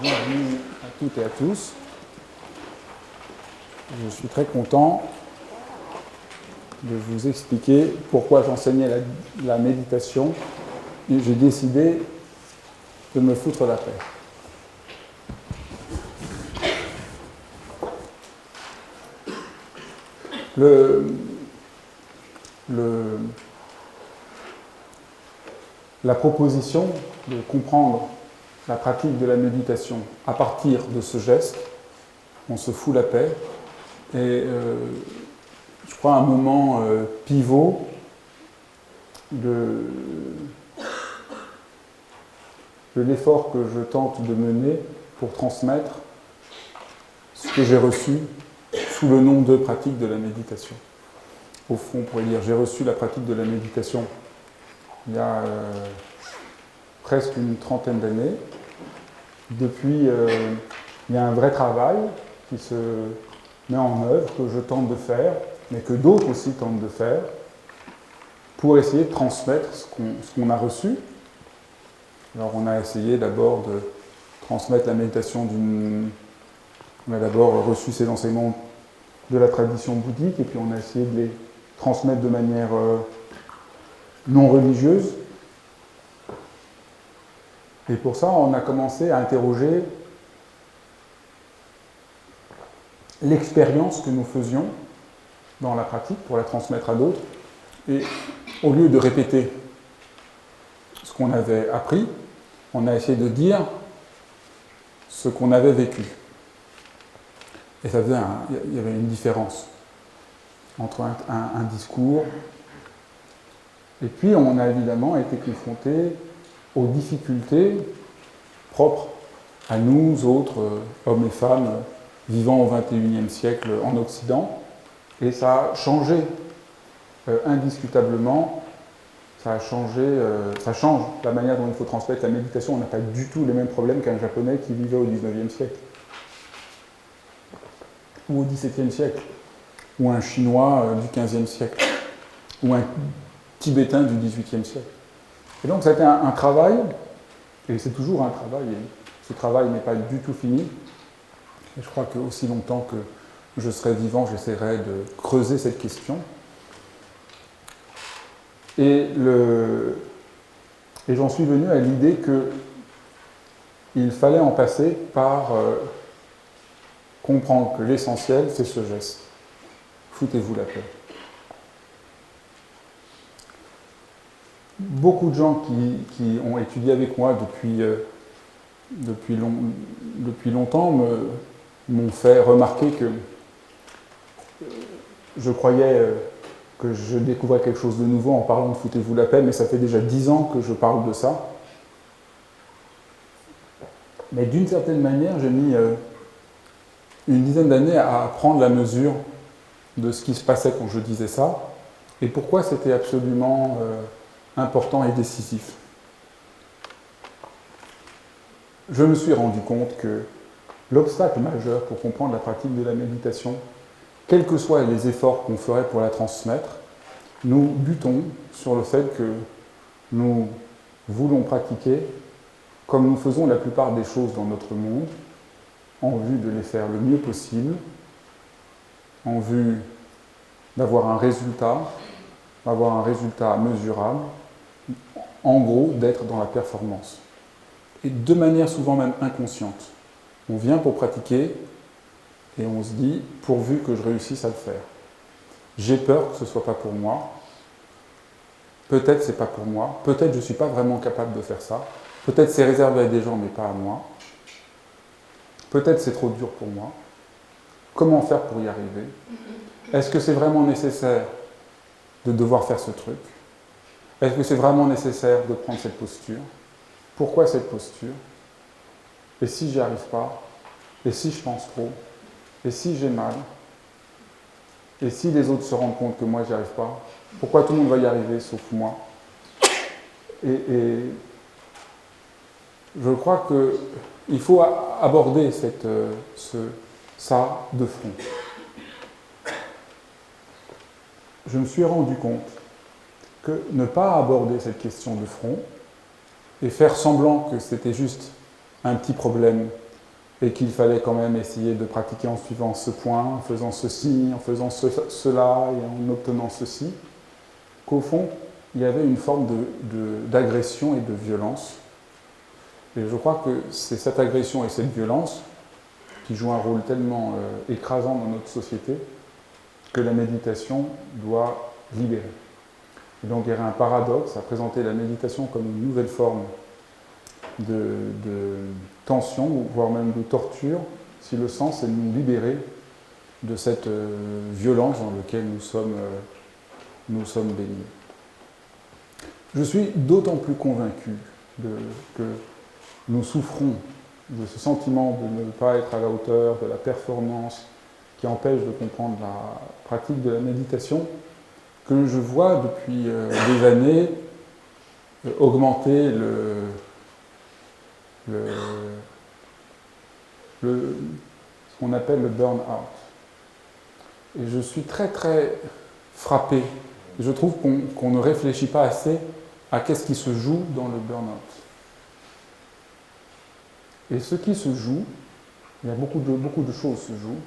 Bienvenue à toutes et à tous. Je suis très content de vous expliquer pourquoi j'enseignais la méditation et j'ai décidé de me foutre la paix. La proposition de comprendre la pratique de la méditation à partir de ce geste, on se fout la paix, et je crois un moment pivot de l'effort que je tente de mener pour transmettre ce que j'ai reçu sous le nom de pratique de la méditation. Au fond, on pourrait dire, j'ai reçu la pratique de la méditation il y a presque une trentaine d'années. Depuis, il y a un vrai travail qui se met en œuvre, que je tente de faire, mais que d'autres aussi tentent de faire, pour essayer de transmettre ce qu'on a reçu. Alors on a essayé d'abord de transmettre la méditation On a d'abord reçu ces enseignements de la tradition bouddhique, et puis on a essayé de les transmettre de manière non religieuse. Et pour ça, on a commencé à interroger l'expérience que nous faisions dans la pratique pour la transmettre à d'autres. Et au lieu de répéter ce qu'on avait appris, on a essayé de dire ce qu'on avait vécu. Et ça faisait il y avait une différence entre un discours. Et puis on a évidemment été confronté aux difficultés propres à nous autres, hommes et femmes, vivant au XXIe siècle en Occident. Et ça a changé indiscutablement, ça change la manière dont il faut transmettre la méditation. On n'a pas du tout les mêmes problèmes qu'un Japonais qui vivait au XIXe siècle, ou au XVIIe siècle, ou un Chinois du XVe siècle, ou un Tibétain du XVIIIe siècle. Et donc ça a été un travail, et c'est toujours un travail, et ce travail n'est pas du tout fini. Et je crois qu'aussi longtemps que je serai vivant, j'essaierai de creuser cette question. Et j'en suis venu à l'idée qu'il fallait en passer par comprendre que l'essentiel, c'est ce geste. Foutez-vous la paix. Beaucoup de gens qui ont étudié avec moi depuis longtemps m'ont fait remarquer que je croyais que je découvrais quelque chose de nouveau en parlant de foutez-vous la paix, mais ça fait déjà 10 ans que je parle de ça. Mais d'une certaine manière, j'ai mis une dizaine d'années à prendre la mesure de ce qui se passait quand je disais ça, et pourquoi c'était absolument important et décisif. Je me suis rendu compte que l'obstacle majeur pour comprendre la pratique de la méditation, quels que soient les efforts qu'on ferait pour la transmettre, nous butons sur le fait que nous voulons pratiquer comme nous faisons la plupart des choses dans notre monde, en vue de les faire le mieux possible, en vue d'avoir un résultat mesurable, en gros, d'être dans la performance. Et de manière souvent même inconsciente. On vient pour pratiquer et on se dit, pourvu que je réussisse à le faire. J'ai peur que ce ne soit pas pour moi. Peut-être c'est pas pour moi. Peut-être je ne suis pas vraiment capable de faire ça. Peut-être c'est réservé à des gens, mais pas à moi. Peut-être c'est trop dur pour moi. Comment faire pour y arriver? Est-ce que c'est vraiment nécessaire de devoir faire ce truc? Est-ce que c'est vraiment nécessaire de prendre cette posture? Pourquoi cette posture? Et si j'y arrive pas? Et si je pense trop? Et si j'ai mal? Et si les autres se rendent compte que moi j'y arrive pas? Pourquoi tout le monde va y arriver sauf moi? Et je crois qu'il faut aborder ça de front. Je me suis rendu compte que ne pas aborder cette question de front et faire semblant que c'était juste un petit problème et qu'il fallait quand même essayer de pratiquer en suivant ce point, en faisant ceci, en faisant cela et en obtenant ceci, qu'au fond, il y avait une forme d'agression et de violence. Et je crois que c'est cette agression et cette violence qui jouent un rôle tellement écrasant dans notre société que la méditation doit libérer. Et donc il y aurait un paradoxe à présenter la méditation comme une nouvelle forme de tension, voire même de torture, si le sens est de nous libérer de cette violence dans laquelle nous sommes baignés. Je suis d'autant plus convaincu que nous souffrons de ce sentiment de ne pas être à la hauteur, de la performance qui empêche de comprendre la pratique de la méditation, que je vois depuis des années augmenter ce qu'on appelle le burn-out. Et je suis très très frappé. Et je trouve qu'on ne réfléchit pas assez à qu'est-ce qui se joue dans le burn-out. Et ce qui se joue, il y a beaucoup de choses se jouent.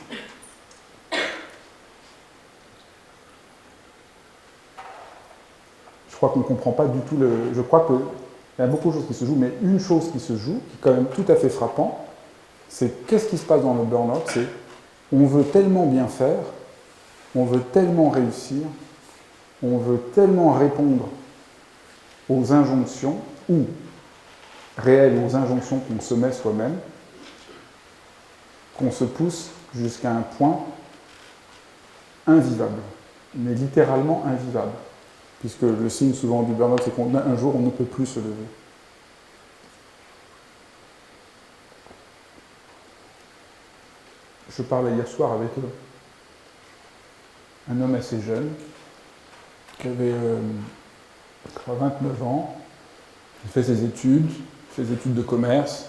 Je crois qu'on ne comprend pas du tout Je crois qu'il y a beaucoup de choses qui se jouent, mais une chose qui se joue, qui est quand même tout à fait frappant, c'est qu'est-ce qui se passe dans le burn-out, c'est on veut tellement bien faire, on veut tellement réussir, on veut tellement répondre aux injonctions, ou réelles aux injonctions qu'on se met soi-même, qu'on se pousse jusqu'à un point invivable, mais littéralement invivable, puisque le signe souvent du burn-out, c'est qu'un jour on ne peut plus se lever. Je parlais hier soir avec un homme assez jeune, qui avait 29 ans, il fait ses études, de commerce,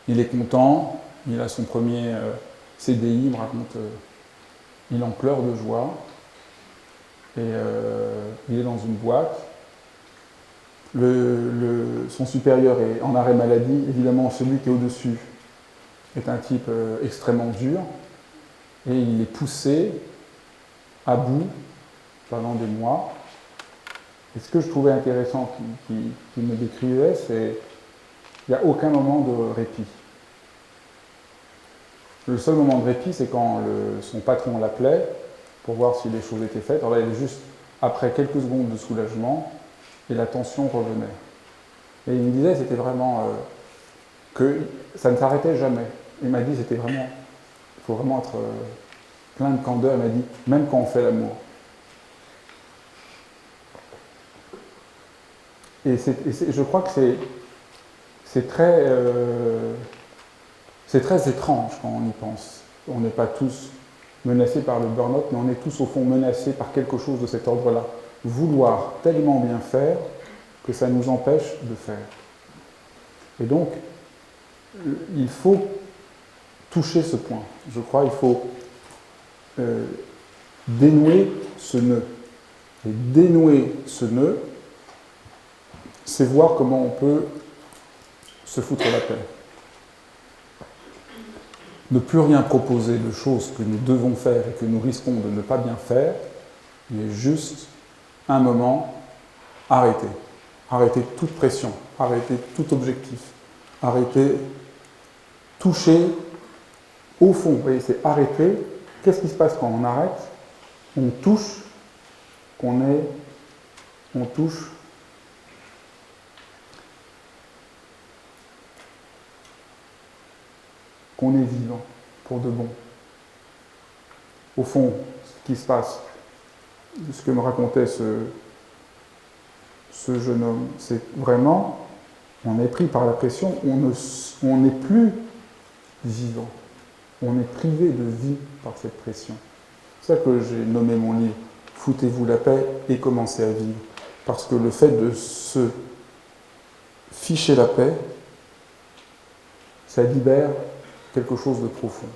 il est content, il a son premier CDI, il me raconte, il en pleure de joie, et il est dans une boîte. Son supérieur est en arrêt maladie, évidemment celui qui est au-dessus est un type extrêmement dur, et il est poussé à bout pendant des mois. Et ce que je trouvais intéressant qu'il me décrivait, c'est qu'il n'y a aucun moment de répit. Le seul moment de répit, c'est quand son patron l'appelait pour voir si les choses étaient faites. Alors là, il est juste après quelques secondes de soulagement, et la tension revenait. Et il me disait, c'était vraiment que ça ne s'arrêtait jamais. Il m'a dit, c'était vraiment, il faut vraiment être plein de candeur. Il m'a dit, même quand on fait l'amour. Et je crois que c'est très étrange quand on y pense. On n'est pas tous menacés par le burn-out, mais on est tous au fond menacés par quelque chose de cet ordre-là. Vouloir tellement bien faire que ça nous empêche de faire. Et donc, il faut toucher ce point. Je crois qu'il faut dénouer ce nœud. Et dénouer ce nœud, c'est voir comment on peut se foutre la paix. Ne plus rien proposer de choses que nous devons faire et que nous risquons de ne pas bien faire, mais juste un moment, arrêter. Arrêter toute pression, arrêter tout objectif, arrêter, toucher au fond. Vous voyez, c'est arrêter. Qu'est-ce qui se passe quand on arrête? On touche, on touche qu'on est vivant, pour de bon. Au fond, ce qui se passe, ce que me racontait ce jeune homme, c'est vraiment, on est pris par la pression, on n'est plus vivant. On est privé de vie par cette pression. C'est ça que j'ai nommé mon livre, Foutez-vous la paix et commencez à vivre. Parce que le fait de se ficher la paix, ça libère quelque chose de profond.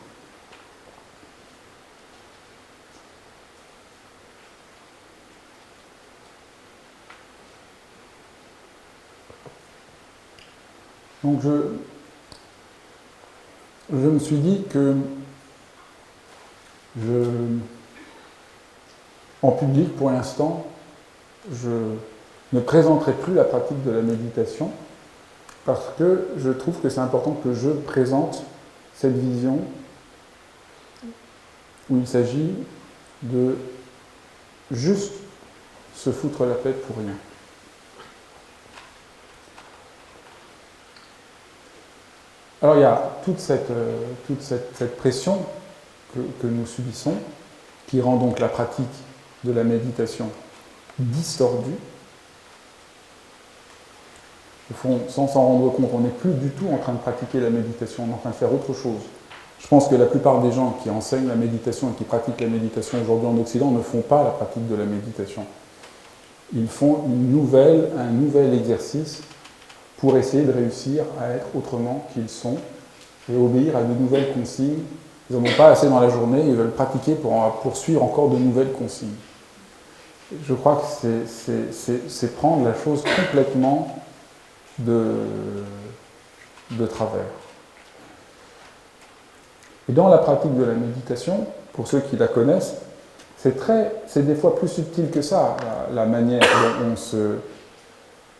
Donc je me suis dit que en public, pour l'instant, je ne présenterai plus la pratique de la méditation parce que je trouve que c'est important que je présente cette vision où il s'agit de juste se foutre la paix pour rien. Alors il y a toute cette pression que nous subissons, qui rend donc la pratique de la méditation distordue. Au fond, sans s'en rendre compte, on n'est plus du tout en train de pratiquer la méditation, on est en train de faire autre chose. Je pense que la plupart des gens qui enseignent la méditation et qui pratiquent la méditation aujourd'hui en Occident ne font pas la pratique de la méditation. Ils font un nouvel exercice pour essayer de réussir à être autrement qu'ils sont et obéir à de nouvelles consignes. Ils n'en ont pas assez dans la journée, ils veulent pratiquer pour poursuivre encore de nouvelles consignes. Je crois que c'est prendre la chose complètement de travers. Et dans la pratique de la méditation, pour ceux qui la connaissent, c'est des fois plus subtil que ça, la manière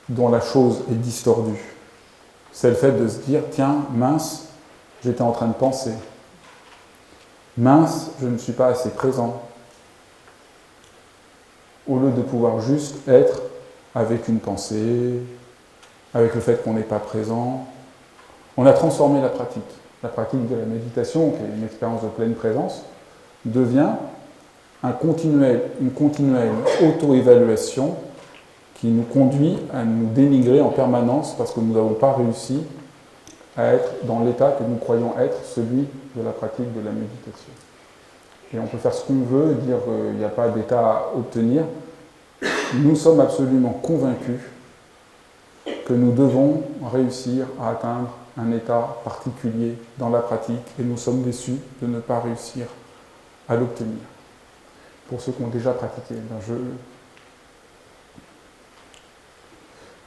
dont la chose est distordue. C'est le fait de se dire, tiens, mince, j'étais en train de penser. Mince, je ne suis pas assez présent. Au lieu de pouvoir juste être avec une pensée, avec le fait qu'on n'est pas présent, on a transformé la pratique. La pratique de la méditation, qui est une expérience de pleine présence, devient une continuelle auto-évaluation qui nous conduit à nous dénigrer en permanence parce que nous n'avons pas réussi à être dans l'état que nous croyons être celui de la pratique de la méditation. Et on peut faire ce qu'on veut, dire qu'il n'y a pas d'état à obtenir. Nous sommes absolument convaincus que nous devons réussir à atteindre un état particulier dans la pratique et nous sommes déçus de ne pas réussir à l'obtenir. Pour ceux qui ont déjà pratiqué,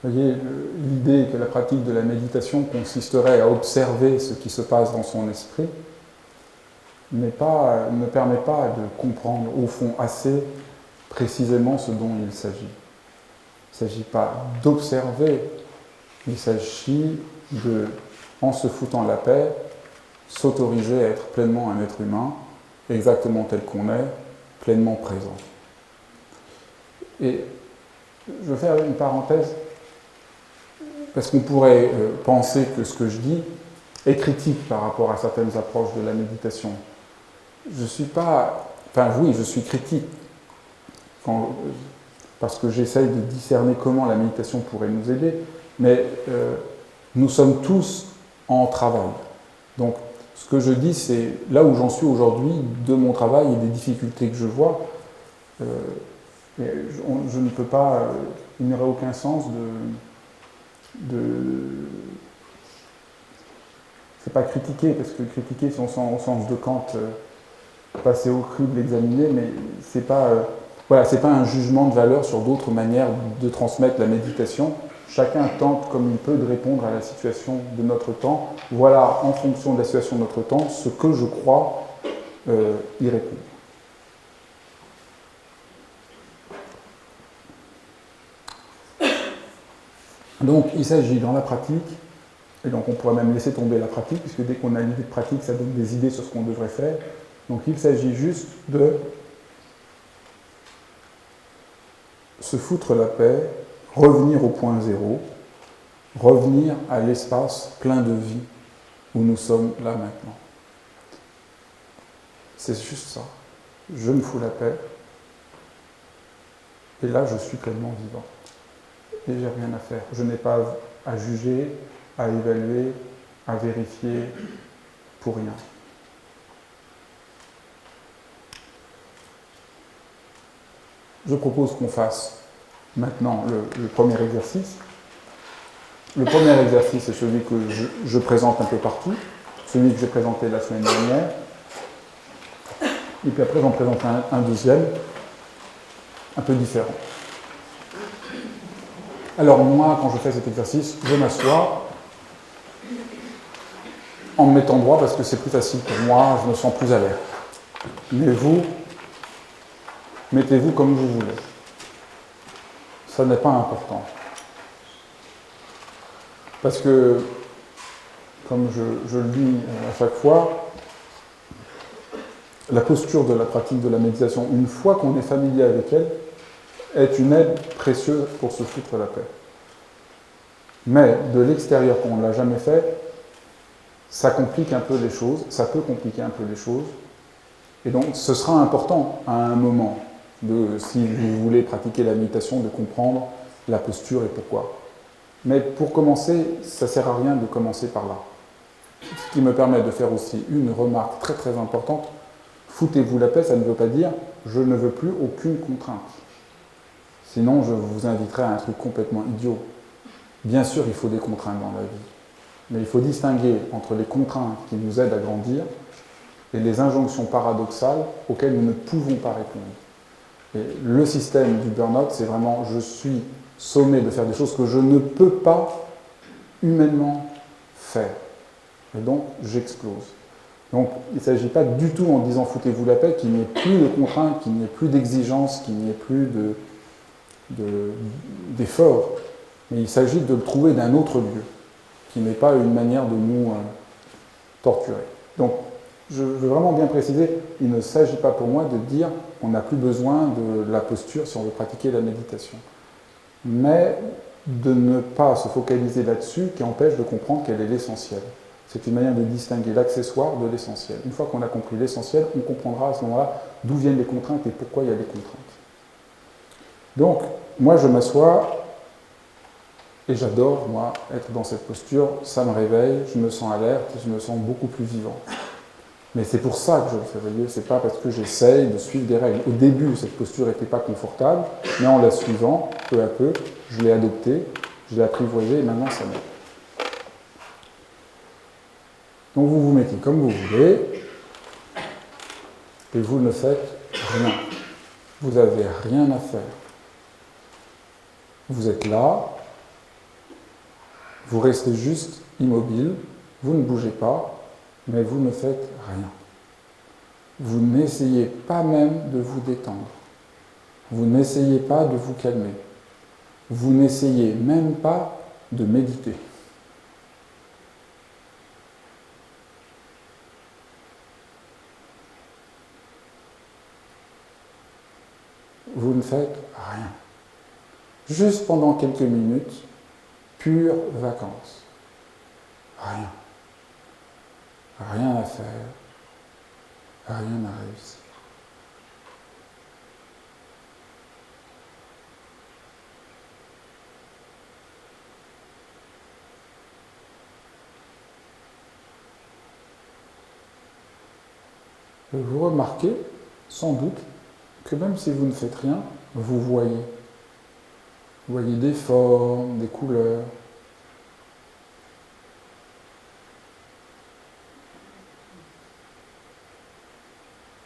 vous voyez, l'idée que la pratique de la méditation consisterait à observer ce qui se passe dans son esprit ne permet pas de comprendre au fond assez précisément ce dont il s'agit. Il ne s'agit pas d'observer, il s'agit de, en se foutant la paix, s'autoriser à être pleinement un être humain, exactement tel qu'on est, pleinement présent. Et je vais faire une parenthèse, parce qu'on pourrait penser que ce que je dis est critique par rapport à certaines approches de la méditation. Je ne suis pas... Enfin oui, je suis critique, parce que j'essaye de discerner comment la méditation pourrait nous aider, mais nous sommes tous en travail. Donc, ce que je dis, c'est là où j'en suis aujourd'hui, de mon travail et des difficultés que je vois. Je ne peux pas, il n'y aurait aucun sens c'est pas critiquer, parce que critiquer, c'est au sens de Kant, passer au crible, l'examiner, mais c'est pas un jugement de valeur sur d'autres manières de transmettre la méditation. Chacun tente comme il peut de répondre à la situation de notre temps. Voilà, en fonction de la situation de notre temps, ce que je crois y répondre. Donc, il s'agit dans la pratique, et donc on pourrait même laisser tomber la pratique, puisque dès qu'on a une idée de pratique, ça donne des idées sur ce qu'on devrait faire. Donc, il s'agit juste de se foutre la paix, revenir au point zéro, revenir à l'espace plein de vie où nous sommes là maintenant. C'est juste ça. Je me fous la paix, et là je suis pleinement vivant. Et j'ai rien à faire. Je n'ai pas à juger, à évaluer, à vérifier, pour rien. Je propose qu'on fasse maintenant le premier exercice. Le premier exercice est celui que je présente un peu partout, celui que j'ai présenté la semaine dernière. Et puis après, j'en présente un deuxième, un peu différent. Alors moi, quand je fais cet exercice, je m'assois en me mettant droit parce que c'est plus facile pour moi, je me sens plus alerte. Mais vous, mettez-vous comme vous voulez. Ça n'est pas important. Parce que, comme je le dis à chaque fois, la posture de la pratique de la méditation, une fois qu'on est familier avec elle, est une aide précieuse pour se foutre la paix. Mais de l'extérieur, quand on ne l'a jamais fait, ça complique un peu les choses, ça peut compliquer un peu les choses. Et donc, ce sera important à un moment, si vous voulez pratiquer la méditation, de comprendre la posture et pourquoi. Mais pour commencer, ça ne sert à rien de commencer par là. Ce qui me permet de faire aussi une remarque très très importante. Foutez-vous la paix, ça ne veut pas dire je ne veux plus aucune contrainte. Sinon, je vous inviterai à un truc complètement idiot. Bien sûr, il faut des contraintes dans la vie. Mais il faut distinguer entre les contraintes qui nous aident à grandir et les injonctions paradoxales auxquelles nous ne pouvons pas répondre. Et le système du burn-out, c'est vraiment je suis sommé de faire des choses que je ne peux pas humainement faire. Et donc, j'explose. Donc, il ne s'agit pas du tout, en disant foutez-vous la paix, qu'il n'y ait plus de contraintes, qu'il n'y ait plus d'exigences, qu'il n'y ait plus d'efforts. Mais il s'agit de le trouver d'un autre lieu, qui n'est pas une manière de nous torturer. Donc, je veux vraiment bien préciser, il ne s'agit pas pour moi de dire qu'on n'a plus besoin de la posture si on veut pratiquer la méditation. Mais de ne pas se focaliser là-dessus qui empêche de comprendre quel est l'essentiel. C'est une manière de distinguer l'accessoire de l'essentiel. Une fois qu'on a compris l'essentiel, on comprendra à ce moment-là d'où viennent les contraintes et pourquoi il y a des contraintes. Donc, moi je m'assois et j'adore, moi, être dans cette posture. Ça me réveille, je me sens alerte, je me sens beaucoup plus vivant. Mais c'est pour ça que je le fais, vous voyez, c'est pas parce que j'essaye de suivre des règles. Au début, cette posture n'était pas confortable, mais en la suivant, peu à peu, je l'ai adoptée, je l'ai apprivoisée et maintenant ça m'aide. Donc vous vous mettez comme vous voulez et vous ne faites rien. Vous n'avez rien à faire. Vous êtes là, vous restez juste immobile, vous ne bougez pas, mais vous ne faites rien. Vous n'essayez pas même de vous détendre. Vous n'essayez pas de vous calmer. Vous n'essayez même pas de méditer. Vous ne faites rien. Juste pendant quelques minutes, pure vacances. Rien. Rien à faire. Rien à réussir. Et vous remarquez, sans doute, que même si vous ne faites rien, vous voyez. Vous voyez des formes, des couleurs.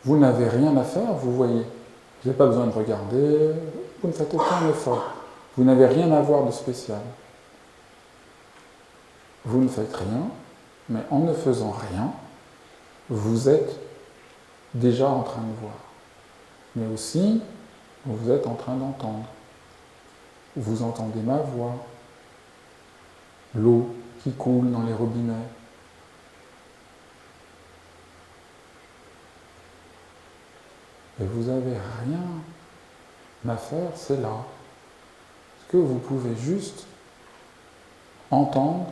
Vous n'avez rien à faire, vous voyez. Vous n'avez pas besoin de regarder, vous ne faites aucun effort. Vous n'avez rien à voir de spécial. Vous ne faites rien, mais en ne faisant rien, vous êtes déjà en train de voir. Mais aussi, vous êtes en train d'entendre. Vous entendez ma voix, l'eau qui coule dans les robinets. Et vous n'avez rien à faire, c'est là. Parce que vous pouvez juste entendre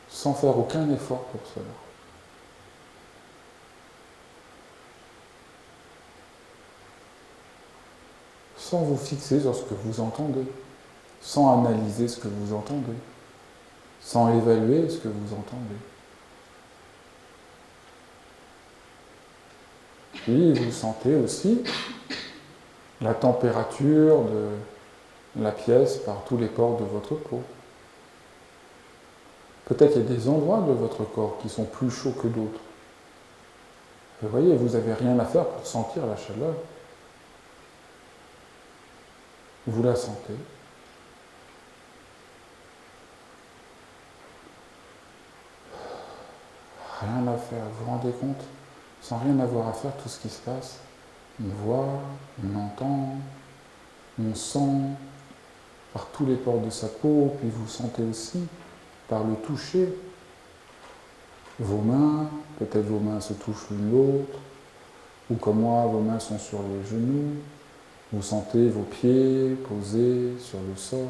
sans faire aucun effort pour cela. Sans vous fixer sur ce que vous entendez, sans analyser ce que vous entendez, sans évaluer ce que vous entendez. Puis vous sentez aussi la température de la pièce par tous les pores de votre peau. Peut-être qu'il y a des endroits de votre corps qui sont plus chauds que d'autres. Vous voyez, vous n'avez rien à faire pour sentir la chaleur. Vous la sentez. Rien à faire, vous vous rendez compte? Sans rien avoir à faire, tout ce qui se passe, on voit, on entend, on sent par tous les pores de sa peau, puis vous sentez aussi par le toucher. Vos mains, peut-être vos mains se touchent l'une l'autre, ou comme moi, vos mains sont sur les genoux. Vous sentez vos pieds posés sur le sol.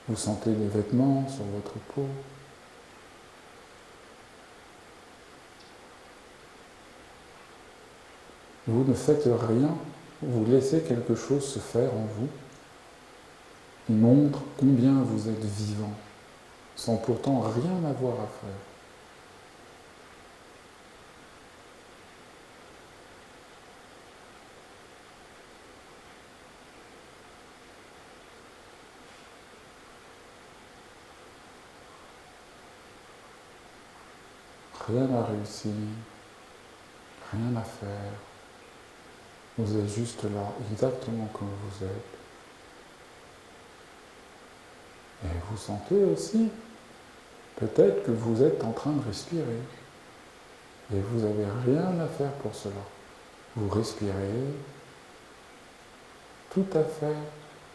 Vous sentez les vêtements sur votre peau. Vous ne faites rien, vous laissez quelque chose se faire en vous qui montre combien vous êtes vivant, sans pourtant rien avoir à faire. Rien à réussir, rien à faire. Vous êtes juste là, exactement comme vous êtes. Et vous sentez aussi, peut-être que vous êtes en train de respirer. Et vous n'avez rien à faire pour cela. Vous respirez tout à fait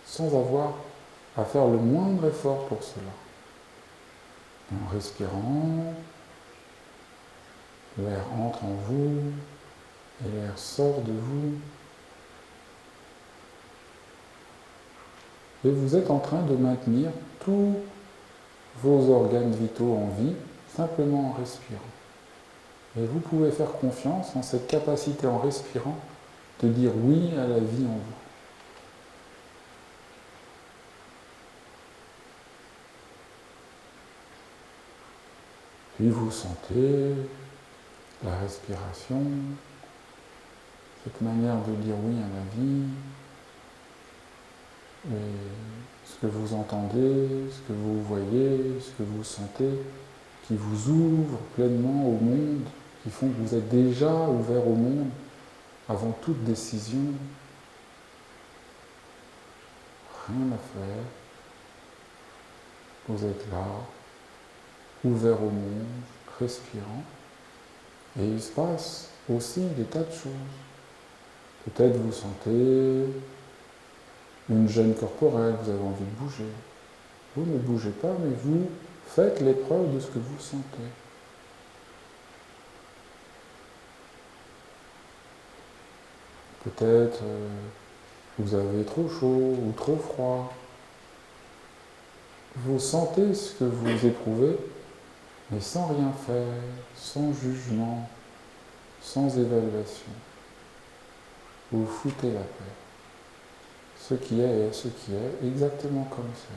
sans avoir à faire le moindre effort pour cela. Et en respirant, l'air entre en vous et l'air sort de vous. Et vous êtes en train de maintenir tous vos organes vitaux en vie, simplement en respirant. Et vous pouvez faire confiance en cette capacité en respirant de dire oui à la vie en vous. Puis vous sentez la respiration, cette manière de dire oui à la vie, et ce que vous entendez, ce que vous voyez, ce que vous sentez, qui vous ouvre pleinement au monde, qui font que vous êtes déjà ouvert au monde avant toute décision. Rien à faire. Vous êtes là, ouvert au monde, respirant. Et il se passe aussi des tas de choses. Peut-être vous sentez une gêne corporelle, vous avez envie de bouger. Vous ne bougez pas, mais vous faites l'épreuve de ce que vous sentez. Peut-être vous avez trop chaud ou trop froid. Vous sentez ce que vous éprouvez, mais sans rien faire, sans jugement, sans évaluation. Vous foutez la paix. Ce qui est ce qui est, exactement comme c'est.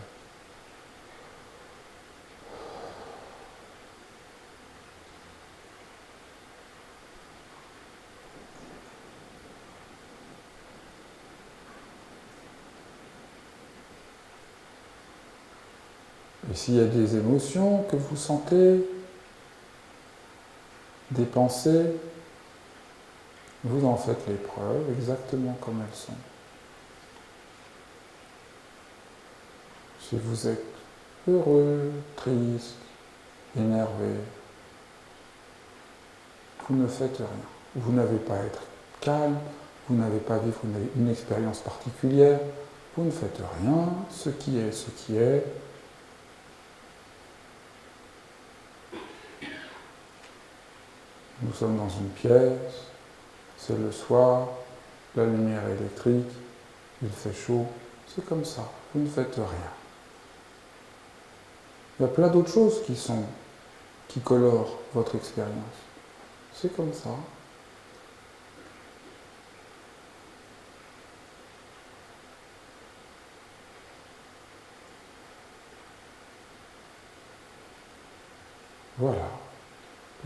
Et s'il y a des émotions que vous sentez, des pensées, vous en faites l'épreuve exactement comme elles sont. Si vous êtes heureux, triste, énervé, vous ne faites rien. Vous n'avez pas à être calme, vous n'avez pas à vivre une expérience particulière, vous ne faites rien, ce qui est ce qui est. Nous sommes dans une pièce, c'est le soir, la lumière est électrique, il fait chaud, c'est comme ça, vous ne faites rien. Il y a plein d'autres choses qui colorent votre expérience. C'est comme ça. Voilà,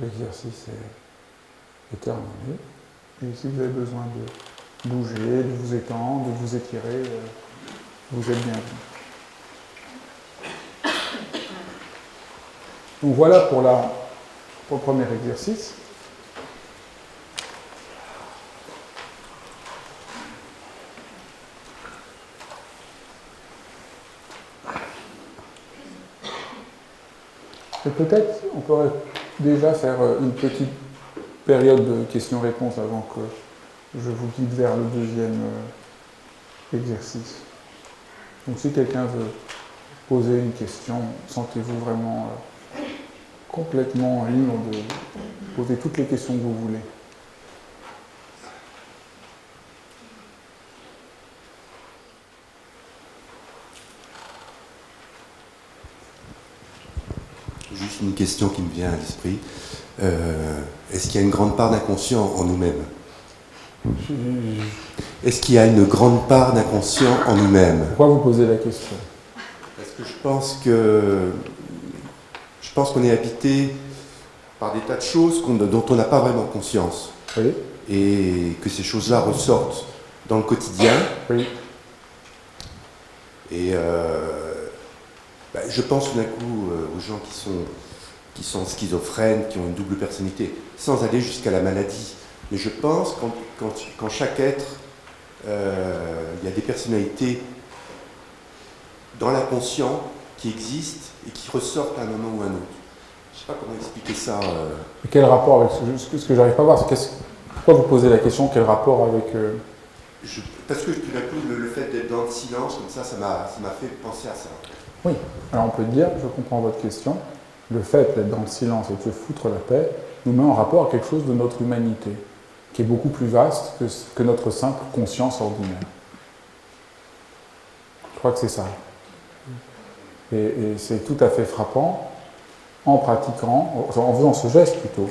l'exercice est terminé. Et si vous avez besoin de bouger, de vous étendre, de vous étirer, vous êtes bienvenus. Donc voilà pour le premier exercice. Et peut-être on pourrait déjà faire une petite période de questions-réponses avant que je vous guide vers le deuxième exercice. Donc si quelqu'un veut poser une question, sentez-vous vraiment complètement libre de poser toutes les questions que vous voulez. Juste une question qui me vient à l'esprit. Est-ce qu'il y a une grande part d'inconscient en nous-mêmes ? Est-ce qu'il y a une grande part d'inconscient en nous-mêmes ? Pourquoi vous posez la question ? Parce que je pense qu'on est habité par des tas de choses dont on n'a pas vraiment conscience. Oui. Et que ces choses-là ressortent dans le quotidien. Oui. Et je pense tout d'un coup aux gens qui sont schizophrènes, qui ont une double personnalité, sans aller jusqu'à la maladie. Mais je pense qu'en chaque être, il y a des personnalités dans l'inconscient qui existent et qui ressortent à un moment ou à un autre. Je ne sais pas comment expliquer ça. Quel rapport avec ce que j'arrive pas à voir, pourquoi vous posez la question, quel rapport avec... Parce que tout d'un coup, le fait d'être dans le silence, comme ça m'a fait penser à ça. Oui, alors on peut dire, je comprends votre question, le fait d'être dans le silence et de se foutre la paix nous met en rapport à quelque chose de notre humanité, qui est beaucoup plus vaste que notre simple conscience ordinaire. Je crois que c'est ça. Et c'est tout à fait frappant, en pratiquant, en faisant ce geste plutôt.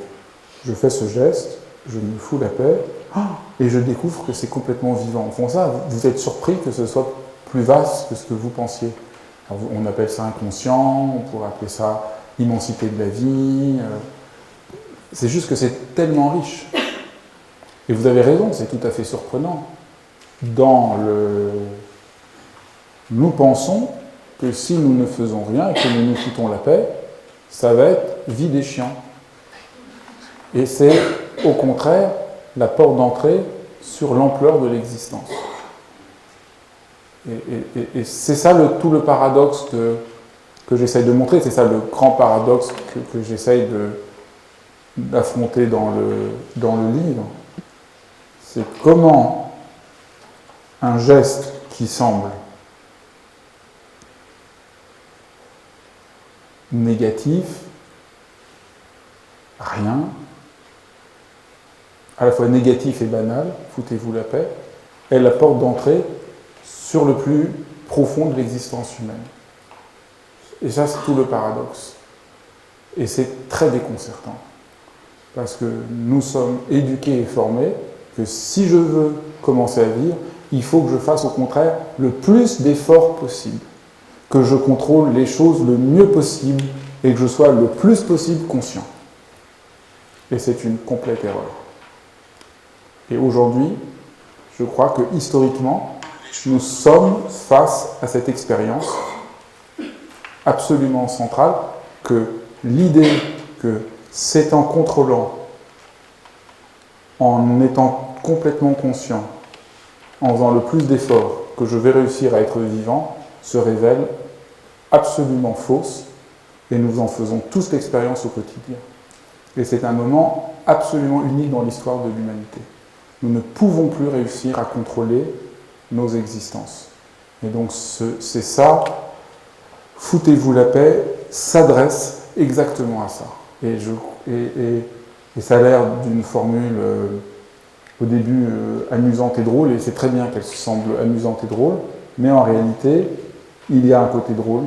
Je fais ce geste, je me fous la paix, et je découvre que c'est complètement vivant. En fond, ça, vous êtes surpris que ce soit plus vaste que ce que vous pensiez. Alors, on appelle ça inconscient, on pourrait appeler ça immensité de la vie. C'est juste que c'est tellement riche. Et vous avez raison, c'est tout à fait surprenant. Nous pensons que si nous ne faisons rien et que nous nous foutons la paix, ça va être vide et chiant. Et c'est, au contraire, la porte d'entrée sur l'ampleur de l'existence. Et c'est ça tout le paradoxe que j'essaye de montrer, c'est ça le grand paradoxe que j'essaye d'affronter dans le livre. C'est comment un geste qui semble négatif, rien, à la fois négatif et banal, foutez-vous la paix, est la porte d'entrée sur le plus profond de l'existence humaine. Et ça, c'est tout le paradoxe. Et c'est très déconcertant. Parce que nous sommes éduqués et formés que si je veux commencer à vivre, il faut que je fasse au contraire le plus d'efforts possible. Que je contrôle les choses le mieux possible et que je sois le plus possible conscient. Et c'est une complète erreur. Et aujourd'hui, je crois que historiquement, nous sommes face à cette expérience absolument centrale que l'idée que c'est en contrôlant, en étant complètement conscient, en faisant le plus d'efforts que je vais réussir à être vivant, se révèle absolument fausse et nous en faisons tous l'expérience au quotidien. Et c'est un moment absolument unique dans l'histoire de l'humanité. Nous ne pouvons plus réussir à contrôler nos existences. Et donc c'est ça, foutez-vous la paix, s'adresse exactement à ça. Et ça a l'air d'une formule au début amusante et drôle, et c'est très bien qu'elle semble amusante et drôle, mais en réalité, il y a un côté drôle,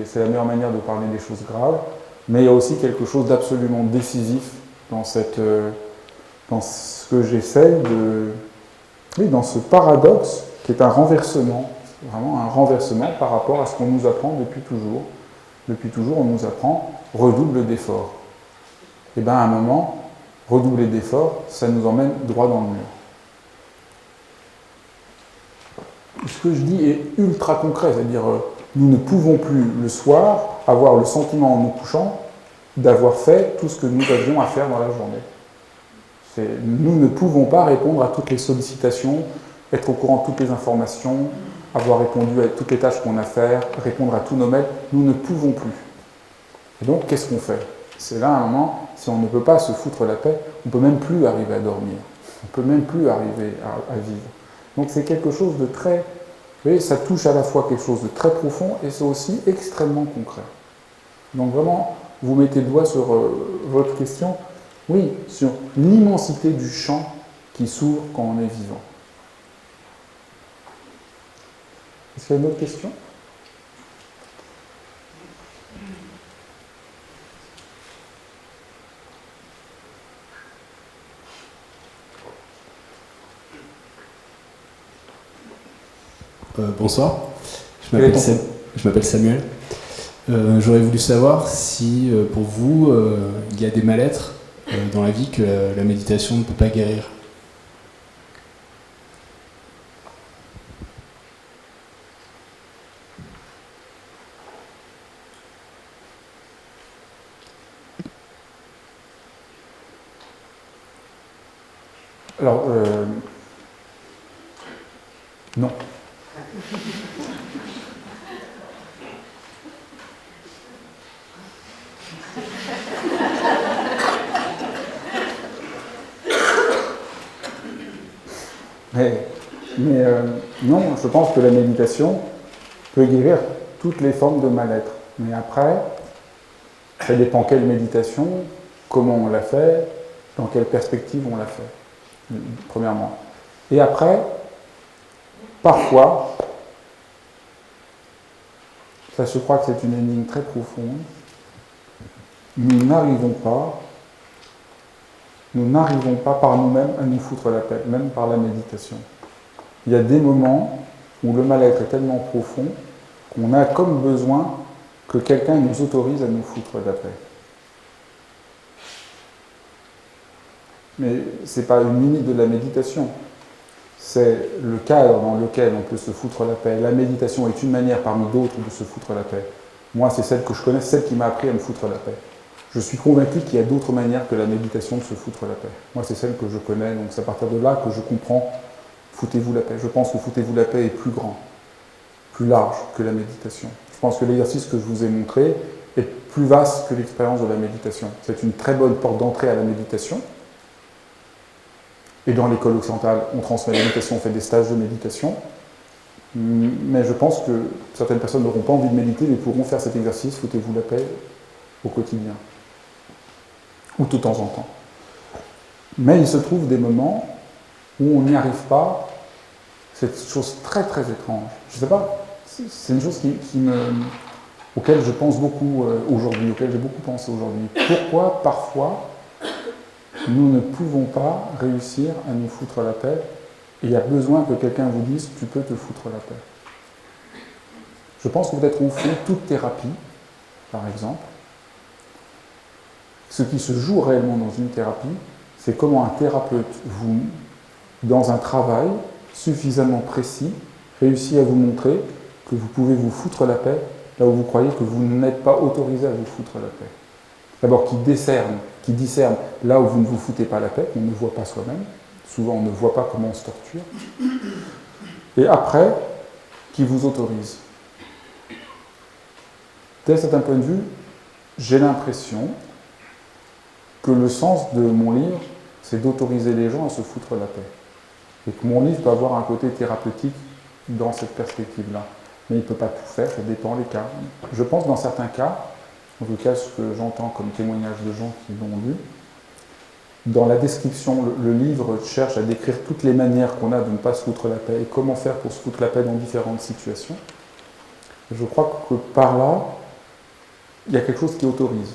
c'est la meilleure manière de parler des choses graves, mais il y a aussi quelque chose d'absolument décisif dans ce que j'essaie dans ce paradoxe qui est un renversement, vraiment un renversement par rapport à ce qu'on nous apprend depuis toujours. Depuis toujours, on nous apprend redouble d'efforts. Et bien à un moment, redoubler d'efforts, ça nous emmène droit dans le mur. Ce que je dis est ultra concret, c'est-à-dire nous ne pouvons plus le soir avoir le sentiment en nous couchant d'avoir fait tout ce que nous avions à faire dans la journée. Nous ne pouvons pas répondre à toutes les sollicitations, être au courant de toutes les informations, avoir répondu à toutes les tâches qu'on a à faire, répondre à tous nos mails. Nous ne pouvons plus. Et donc, qu'est-ce qu'on fait ? C'est là, à un moment, si on ne peut pas se foutre la paix, on ne peut même plus arriver à dormir. On ne peut même plus arriver à vivre. Donc c'est quelque chose de très... Vous voyez, ça touche à la fois quelque chose de très profond et c'est aussi extrêmement concret. Donc vraiment, vous mettez le doigt sur votre question, oui, sur l'immensité du champ qui s'ouvre quand on est vivant. Est-ce qu'il y a une autre question ? Bonsoir, je m'appelle Samuel. J'aurais voulu savoir si, pour vous, il y a des mal-être dans la vie que la méditation ne peut pas guérir. Alors, non. Mais non, je pense que la méditation peut guérir toutes les formes de mal-être. Mais après, ça dépend quelle méditation, comment on l'a fait, dans quelle perspective on l'a fait, premièrement. Et après, parfois, ça je crois que c'est une énigme très profonde, nous n'arrivons pas par nous-mêmes à nous foutre la paix, même par la méditation. Il y a des moments où le mal-être est tellement profond qu'on a comme besoin que quelqu'un nous autorise à nous foutre la paix. Mais ce n'est pas une limite de la méditation, c'est le cadre dans lequel on peut se foutre la paix. La méditation est une manière parmi d'autres de se foutre la paix. Moi, c'est celle que je connais, celle qui m'a appris à me foutre la paix. Je suis convaincu qu'il y a d'autres manières que la méditation de se foutre la paix. Moi, c'est celle que je connais, donc c'est à partir de là que je comprends foutez-vous la paix. Je pense que foutez-vous la paix est plus grand, plus large que la méditation. Je pense que l'exercice que je vous ai montré est plus vaste que l'expérience de la méditation. C'est une très bonne porte d'entrée à la méditation. Et dans l'école occidentale, on transmet la méditation, on fait des stages de méditation. Mais je pense que certaines personnes n'auront pas envie de méditer, mais pourront faire cet exercice, foutez-vous la paix, au quotidien. Ou de temps en temps. Mais il se trouve des moments où on n'y arrive pas. C'est une chose très très étrange. Je ne sais pas, c'est une chose auquel je pense beaucoup aujourd'hui, auquel j'ai beaucoup pensé aujourd'hui. Pourquoi parfois nous ne pouvons pas réussir à nous foutre la paix et il y a besoin que quelqu'un vous dise tu peux te foutre la paix. Je pense que peut-être au fond, toute thérapie, par exemple, ce qui se joue réellement dans une thérapie, c'est comment un thérapeute, dans un travail suffisamment précis, réussit à vous montrer que vous pouvez vous foutre la paix là où vous croyez que vous n'êtes pas autorisé à vous foutre la paix. D'abord, qui discerne là où vous ne vous foutez pas la paix, qu'on ne voit pas soi-même. Souvent, on ne voit pas comment on se torture. Et après, qui vous autorise. D'un certain point de vue, j'ai l'impression que le sens de mon livre, c'est d'autoriser les gens à se foutre la paix. Et que mon livre peut avoir un côté thérapeutique dans cette perspective-là. Mais il ne peut pas tout faire, ça dépend des cas. Je pense dans certains cas, en tout cas ce que j'entends comme témoignage de gens qui l'ont lu, dans la description, le livre cherche à décrire toutes les manières qu'on a de ne pas se foutre la paix et comment faire pour se foutre la paix dans différentes situations. Je crois que par là, il y a quelque chose qui autorise.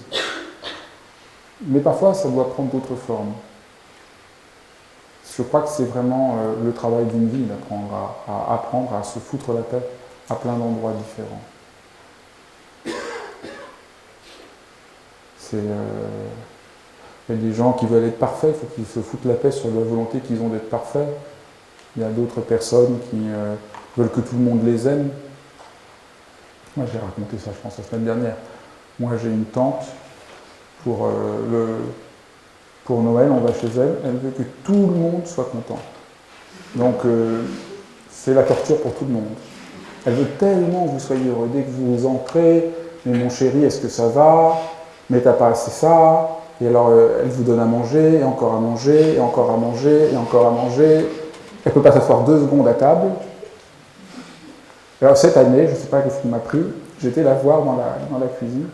Mais parfois, ça doit prendre d'autres formes. Je crois que c'est vraiment le travail d'une vie d'apprendre à se foutre la paix à plein d'endroits différents. Il y a des gens qui veulent être parfaits, il faut qu'ils se foutent la paix sur la volonté qu'ils ont d'être parfaits. Il y a d'autres personnes qui veulent que tout le monde les aime. Moi, j'ai raconté ça, je pense, la semaine dernière. Moi, j'ai une tante, pour Noël, on va chez elle, elle veut que tout le monde soit content. Donc, c'est la torture pour tout le monde. Elle veut tellement que vous soyez heureux. Dès que vous entrez, mais mon chéri, est-ce que ça va? Mais t'as pas assez ça? et alors elle vous donne à manger, et encore à manger, et encore à manger, et encore à manger. Elle ne peut pas s'asseoir 2 secondes à table. Alors cette année, je ne sais pas ce qui m'a pris, j'étais la voir dans la cuisine.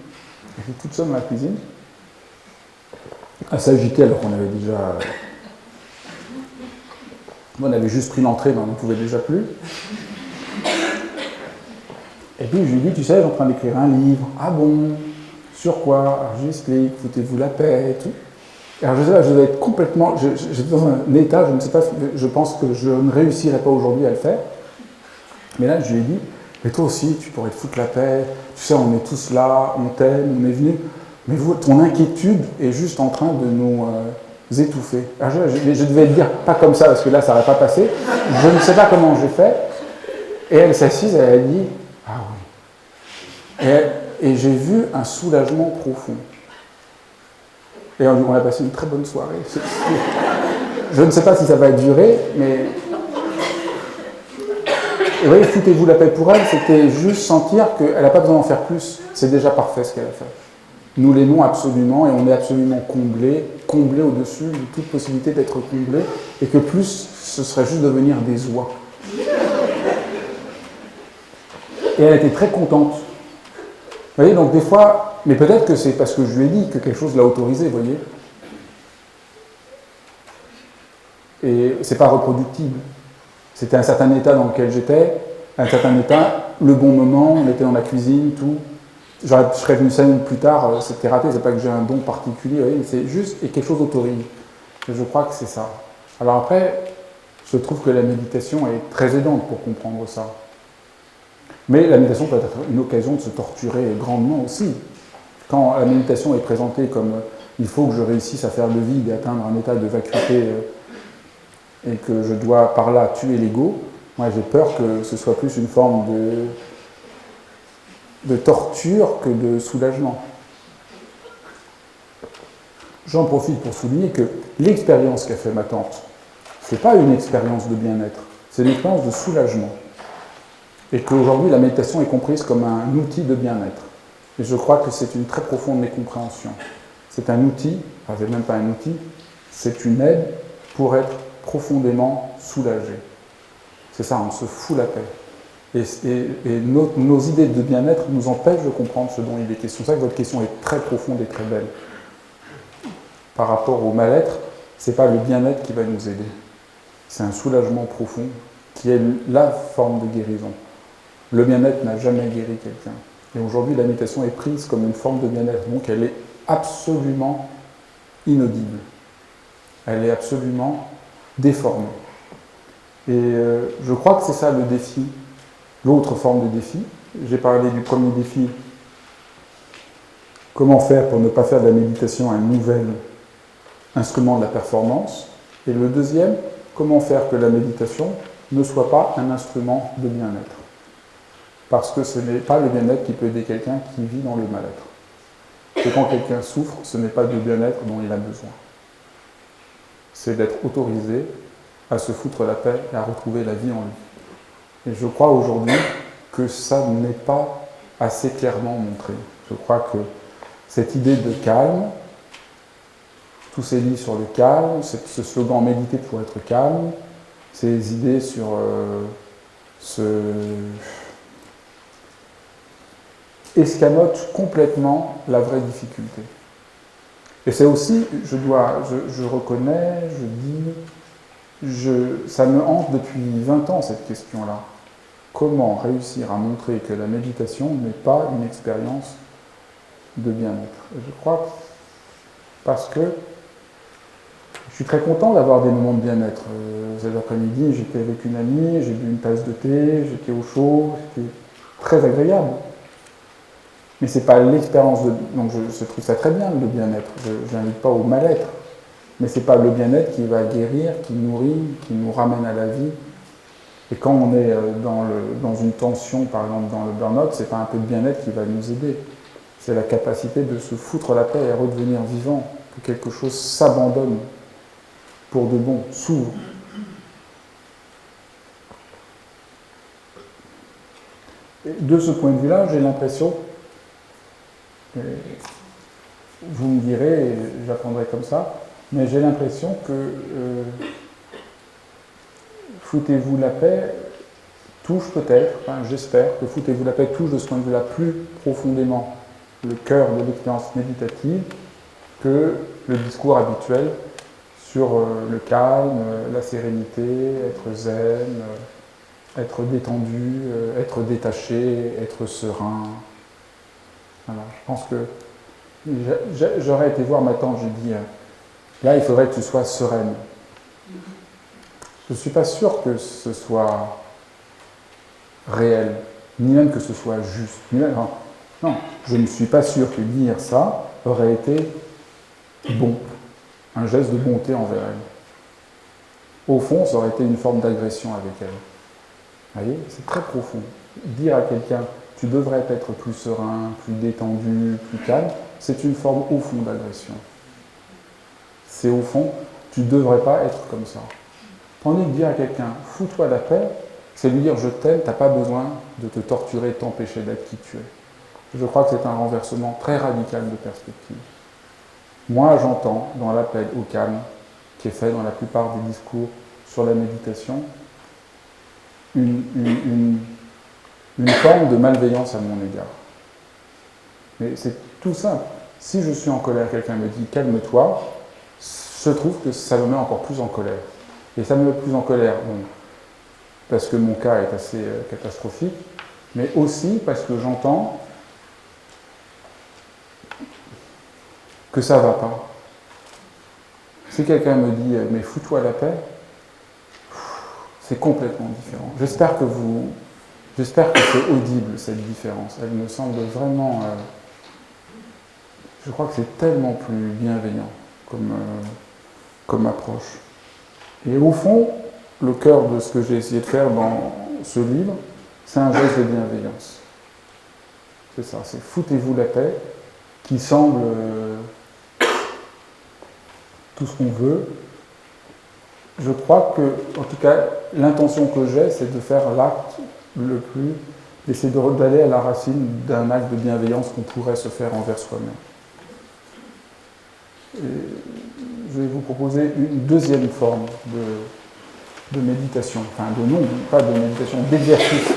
J'étais toute seule dans la cuisine, à s'agiter alors qu'on avait déjà... on avait juste pris l'entrée, mais on ne pouvait déjà plus. Et puis je lui dis, tu sais, je suis en train d'écrire un livre. Ah bon? Sur quoi? Alors je lui explique, foutez-vous la paix et tout. Alors je sais pas, je devais être complètement... J'étais dans un état, je ne sais pas, je pense que je ne réussirais pas aujourd'hui à le faire. Mais là, je lui ai dit, mais toi aussi, tu pourrais te foutre la paix. Tu sais, on est tous là, on t'aime, on est venus. Mais vous, ton inquiétude est juste en train de nous étouffer. Alors je devais te dire, pas comme ça, parce que là, ça n'aurait pas passé. Je ne sais pas comment j'ai fait. Et elle s'assise, elle a dit, ah oui. Et j'ai vu un soulagement profond. Et on a passé une très bonne soirée. Je ne sais pas si ça va durer, mais... Et vous voyez, foutez-vous la paix pour elle, c'était juste sentir qu'elle n'a pas besoin d'en faire plus. C'est déjà parfait ce qu'elle a fait. Nous l'aimons absolument et on est absolument comblés au-dessus de toute possibilité d'être comblés, et que plus, ce serait juste devenir des oies. Et elle était très contente. Vous voyez, donc des fois, mais peut-être que c'est parce que je lui ai dit que quelque chose l'a autorisé, vous voyez. Et c'est pas reproductible. C'était un certain état dans lequel j'étais, un certain état, le bon moment, on était dans la cuisine, tout. Je serais venu 5 minutes plus tard, c'était raté, c'est pas que j'ai un don particulier, vous voyez, mais c'est juste, et quelque chose autorise. Et je crois que c'est ça. Alors après, je trouve que la méditation est très aidante pour comprendre ça. Mais la méditation peut être une occasion de se torturer grandement aussi. Quand la méditation est présentée comme il faut que je réussisse à faire le vide et atteindre un état de vacuité et que je dois par là tuer l'ego, moi j'ai peur que ce soit plus une forme de torture que de soulagement. J'en profite pour souligner que l'expérience qu'a fait ma tante, ce n'est pas une expérience de bien-être, c'est une expérience de soulagement. Et qu'aujourd'hui la méditation est comprise comme un outil de bien-être. Et je crois que c'est une très profonde mécompréhension. C'est un outil, enfin c'est même pas un outil, c'est une aide pour être profondément soulagé. C'est ça, on se fout la paix. Et nos idées de bien-être nous empêchent de comprendre ce dont il est question. C'est ça que votre question est très profonde et très belle. Par rapport au mal-être, ce n'est pas le bien-être qui va nous aider. C'est un soulagement profond qui est la forme de guérison. Le bien-être n'a jamais guéri quelqu'un. Et aujourd'hui, la méditation est prise comme une forme de bien-être. Donc elle est absolument inaudible. Elle est absolument déformée. Et je crois que c'est ça le défi, l'autre forme de défi. J'ai parlé du premier défi, comment faire pour ne pas faire de la méditation un nouvel instrument de la performance. Et le deuxième, comment faire que la méditation ne soit pas un instrument de bien-être. Parce que ce n'est pas le bien-être qui peut aider quelqu'un qui vit dans le mal-être. Et quand quelqu'un souffre, ce n'est pas du bien-être dont il a besoin. C'est d'être autorisé à se foutre la paix et à retrouver la vie en lui. Et je crois aujourd'hui que ça n'est pas assez clairement montré. Je crois que cette idée de calme, tous ces livres sur le calme, ce slogan « méditer pour être calme », ces idées sur escamotent complètement la vraie difficulté. Et c'est aussi, je reconnais, ça me hante depuis 20 ans cette question-là. Comment réussir à montrer que la méditation n'est pas une expérience de bien-être? Et je crois parce que je suis très content d'avoir des moments de bien-être. Cet après-midi, j'étais avec une amie, j'ai bu une tasse de thé, j'étais au chaud, c'était très agréable. Mais ce n'est pas l'expérience de... Donc je trouve ça très bien, le bien-être. Je n'invite pas au mal-être. Mais ce n'est pas le bien-être qui va guérir, qui nourrit, qui nous ramène à la vie. Et quand on est dans une tension, par exemple dans le burn-out, ce n'est pas un peu de bien-être qui va nous aider. C'est la capacité de se foutre la paix et redevenir vivant, que quelque chose s'abandonne pour de bon, s'ouvre. Et de ce point de vue-là, j'ai l'impression, vous me direz, et j'apprendrai comme ça, mais j'ai l'impression que foutez-vous la paix touche peut-être, enfin, j'espère que foutez-vous la paix touche de ce point de vue-là plus profondément le cœur de l'expérience méditative que le discours habituel sur le calme, la sérénité, être zen, être détendu, être détaché, être serein. Voilà, je pense que j'aurais été voir ma tante, j'ai dit, là il faudrait que tu sois sereine. Je ne suis pas sûr que ce soit réel, ni même que ce soit juste. Non, je ne suis pas sûr que dire ça aurait été bon, un geste de bonté envers elle. Au fond, ça aurait été une forme d'agression avec elle. Vous voyez, c'est très profond. Dire à quelqu'un, tu devrais être plus serein, plus détendu, plus calme, c'est une forme au fond d'agression. C'est au fond, tu ne devrais pas être comme ça. Tandis que dire à quelqu'un, fous-toi la paix, c'est lui dire, je t'aime, tu n'as pas besoin de te torturer, de t'empêcher d'être qui tu es. Je crois que c'est un renversement très radical de perspective. Moi, j'entends dans l'appel au calme, qui est fait dans la plupart des discours sur la méditation, une forme de malveillance à mon égard. Mais c'est tout simple. Si je suis en colère, quelqu'un me dit « calme-toi », je trouve que ça me met encore plus en colère. Et ça me met plus en colère, bon, parce que mon cas est assez catastrophique, mais aussi parce que j'entends que ça ne va pas. Si quelqu'un me dit « mais fous-toi la paix », c'est complètement différent. J'espère que c'est audible, cette différence. Elle me semble vraiment... je crois que c'est tellement plus bienveillant comme approche. Et au fond, le cœur de ce que j'ai essayé de faire dans ce livre, c'est un geste de bienveillance. C'est ça, c'est foutez-vous la paix, qui semble tout ce qu'on veut. Je crois que, en tout cas, l'intention que j'ai, c'est de faire l'acte le plus, d'essayer d'aller à la racine d'un acte de bienveillance qu'on pourrait se faire envers soi-même. Et je vais vous proposer une deuxième forme de méditation, enfin pas de méditation, d'exercice.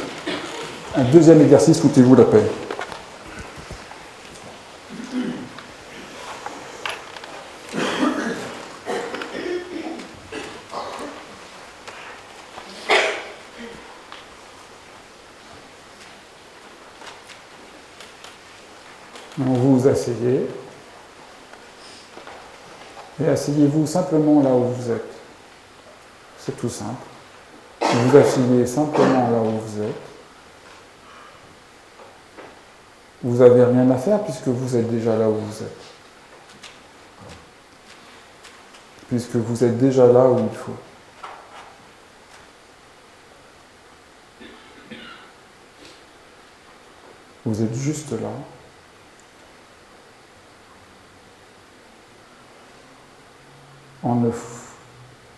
Un deuxième exercice, foutez-vous la paix. Vous vous asseyez et asseyez-vous simplement là où vous êtes. C'est tout simple. Vous vous asseyez simplement là où vous êtes. Vous n'avez rien à faire puisque vous êtes déjà là où vous êtes. Puisque vous êtes déjà là où il faut. Vous êtes juste là.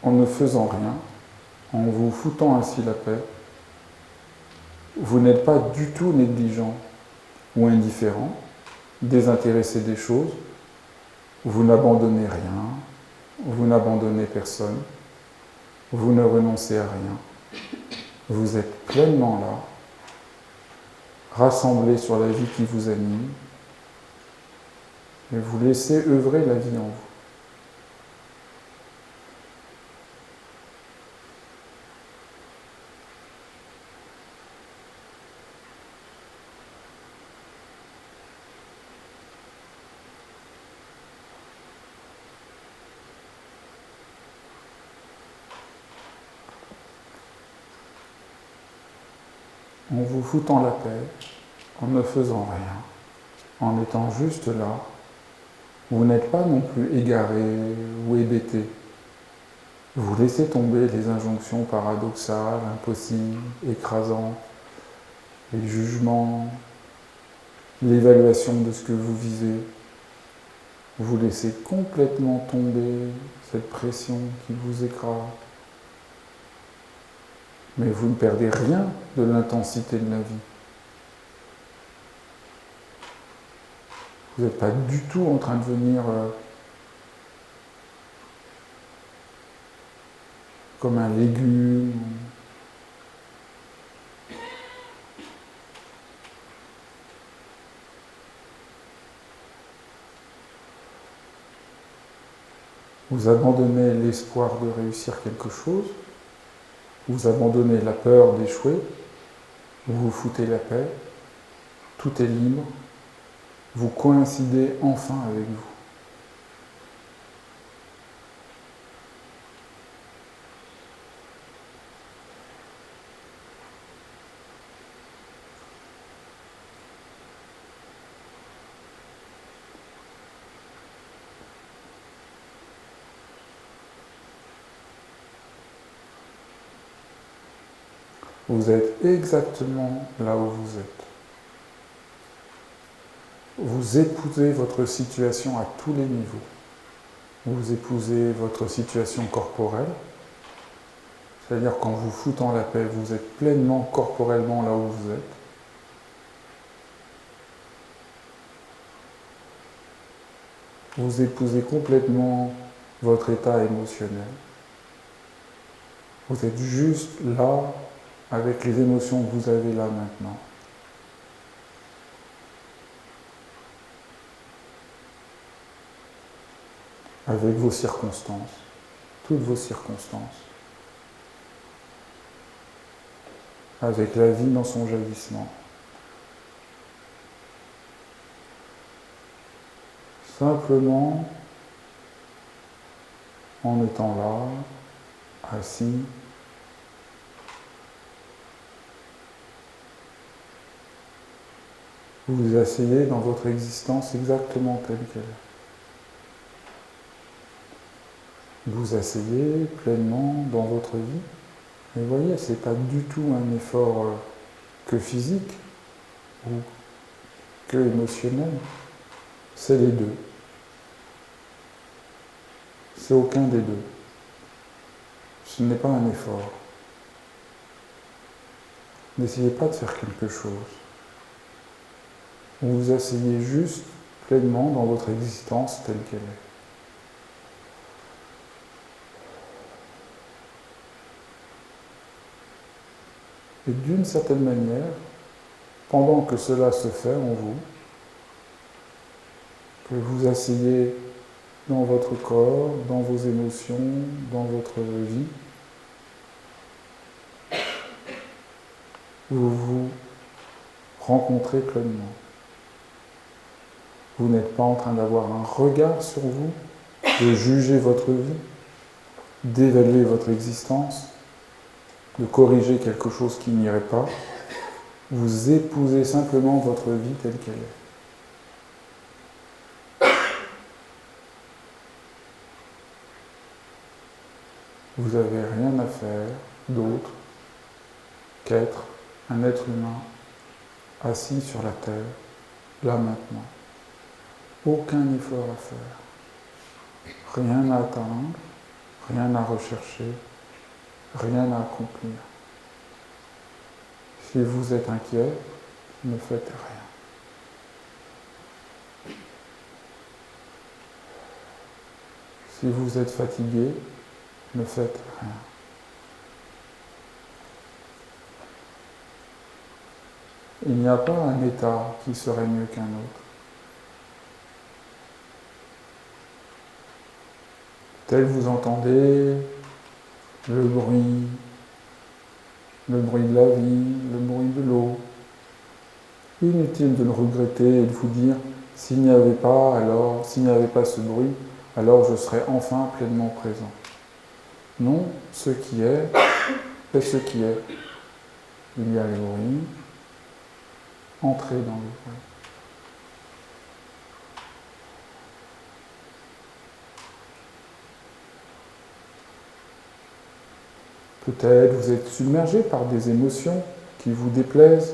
En ne faisant rien, en vous foutant ainsi la paix, vous n'êtes pas du tout négligent ou indifférent, désintéressé des choses, vous n'abandonnez rien, vous n'abandonnez personne, vous ne renoncez à rien, vous êtes pleinement là, rassemblés sur la vie qui vous anime, et vous laissez œuvrer la vie en vous. En vous foutant la paix, en ne faisant rien, en étant juste là, vous n'êtes pas non plus égaré ou hébété. Vous laissez tomber les injonctions paradoxales, impossibles, écrasantes, les jugements, l'évaluation de ce que vous visez. Vous laissez complètement tomber cette pression qui vous écrase. Mais vous ne perdez rien de l'intensité de la vie. Vous n'êtes pas du tout en train de venir comme un légume. Vous abandonnez l'espoir de réussir quelque chose, vous abandonnez la peur d'échouer, vous vous foutez la paix, tout est libre, vous coïncidez enfin avec vous. Vous êtes exactement là où vous êtes. Vous épousez votre situation à tous les niveaux. Vous épousez votre situation corporelle, c'est-à-dire qu'en vous foutant la paix, vous êtes pleinement corporellement là où vous êtes. Vous épousez complètement votre état émotionnel. Vous êtes juste là avec les émotions que vous avez là maintenant. Avec vos circonstances, toutes vos circonstances. Avec la vie dans son jaillissement. Simplement en étant là, assis, vous vous asseyez dans votre existence exactement telle qu'elle est. Vous asseyez pleinement dans votre vie. Et vous voyez, ce n'est pas du tout un effort que physique ou que émotionnel. C'est les deux. C'est aucun des deux. Ce n'est pas un effort. N'essayez pas de faire quelque chose. Vous vous asseyez juste pleinement dans votre existence telle qu'elle est. Et d'une certaine manière, pendant que cela se fait en vous, que vous asseyez dans votre corps, dans vos émotions, dans votre vie, vous vous rencontrez pleinement. Vous n'êtes pas en train d'avoir un regard sur vous, de juger votre vie, d'évaluer votre existence, de corriger quelque chose qui n'irait pas. Vous épousez simplement votre vie telle qu'elle est. Vous n'avez rien à faire d'autre qu'être un être humain assis sur la terre, là maintenant. Aucun effort à faire. Rien à atteindre, rien à rechercher, rien à accomplir. Si vous êtes inquiet, ne faites rien. Si vous êtes fatigué, ne faites rien. Il n'y a pas un état qui serait mieux qu'un autre. Tel vous entendez le bruit de la vie, le bruit de l'eau. Inutile de le regretter et de vous dire s'il n'y avait pas ce bruit, alors je serais enfin pleinement présent. Non, ce qui est ce qui est. Il y a le bruit, entrez dans le bruit. Peut-être vous êtes submergé par des émotions qui vous déplaisent.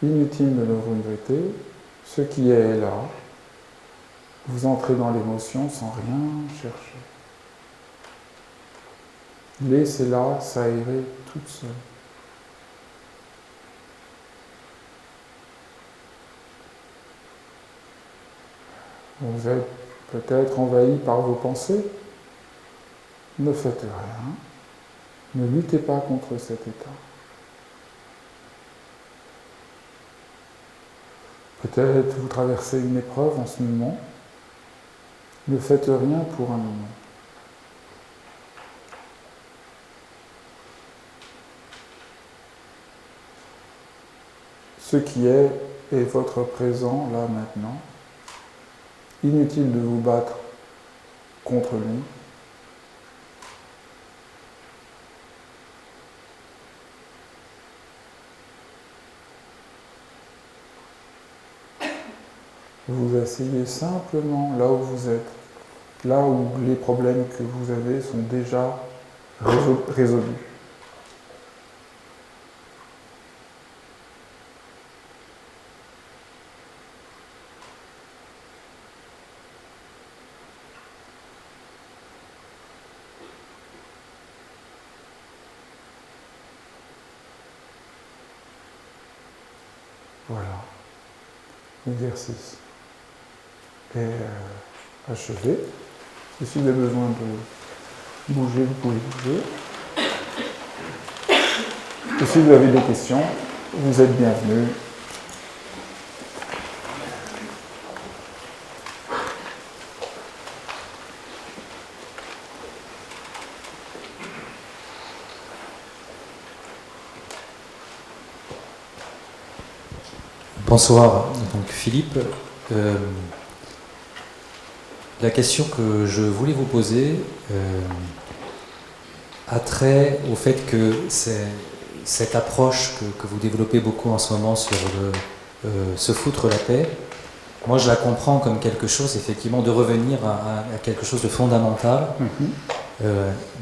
Inutile de le regretter. Ce qui est là. Vous entrez dans l'émotion sans rien chercher. Laissez-la s'aérer toute seule. Vous êtes peut-être envahi par vos pensées. Ne faites rien. Ne luttez pas contre cet état. Peut-être vous traversez une épreuve en ce moment. Ne faites rien pour un moment. Ce qui est votre présent là maintenant. Inutile de vous battre contre lui. Vous asseyez simplement là où vous êtes, là où les problèmes que vous avez sont déjà résolus. Voilà, l'exercice est achevé. Et si vous avez besoin de bouger, vous pouvez bouger. Et si vous avez des questions, vous êtes bienvenus. Bonsoir, donc Philippe. La question que je voulais vous poser a trait au fait que cette approche que vous développez beaucoup en ce moment sur se foutre la paix, moi je la comprends comme quelque chose effectivement de revenir à quelque chose de fondamental,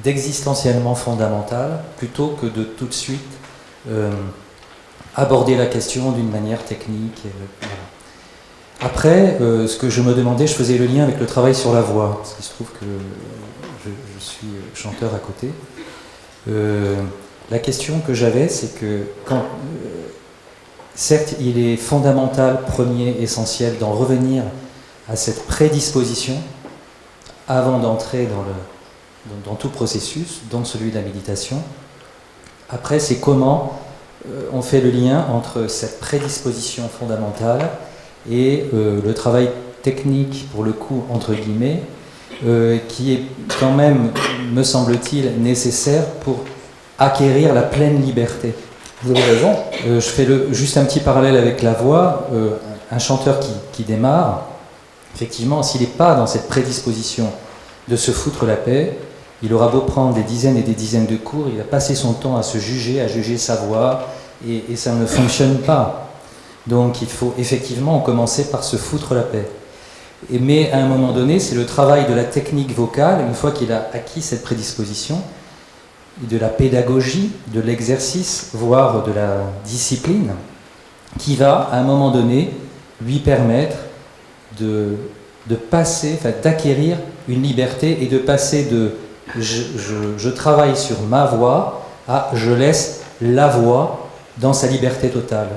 d'existentiellement fondamental, plutôt que de tout de suite aborder la question d'une manière technique. Voilà. Après, ce que je me demandais, je faisais le lien avec le travail sur la voix, parce qu'il se trouve que je suis chanteur à côté. La question que j'avais, c'est que certes, il est fondamental, premier, essentiel, d'en revenir à cette prédisposition avant d'entrer dans tout processus, dont celui de la méditation. Après, c'est comment on fait le lien entre cette prédisposition fondamentale et le travail technique, pour le coup, entre guillemets, qui est quand même, me semble-t-il, nécessaire pour acquérir la pleine liberté. Vous avez raison. Je fais juste un petit parallèle avec la voix. Un chanteur qui démarre, effectivement, s'il n'est pas dans cette prédisposition de se foutre la paix, il aura beau prendre des dizaines et des dizaines de cours, il va passer son temps à se juger, à juger sa voix, et ça ne fonctionne pas. Donc il faut effectivement commencer par se foutre la paix. Mais à un moment donné, c'est le travail de la technique vocale, une fois qu'il a acquis cette prédisposition, de la pédagogie, de l'exercice, voire de la discipline, qui va, à un moment donné, lui permettre de passer, d'acquérir une liberté et de passer de je travaille sur ma voix à je laisse la voix dans sa liberté totale.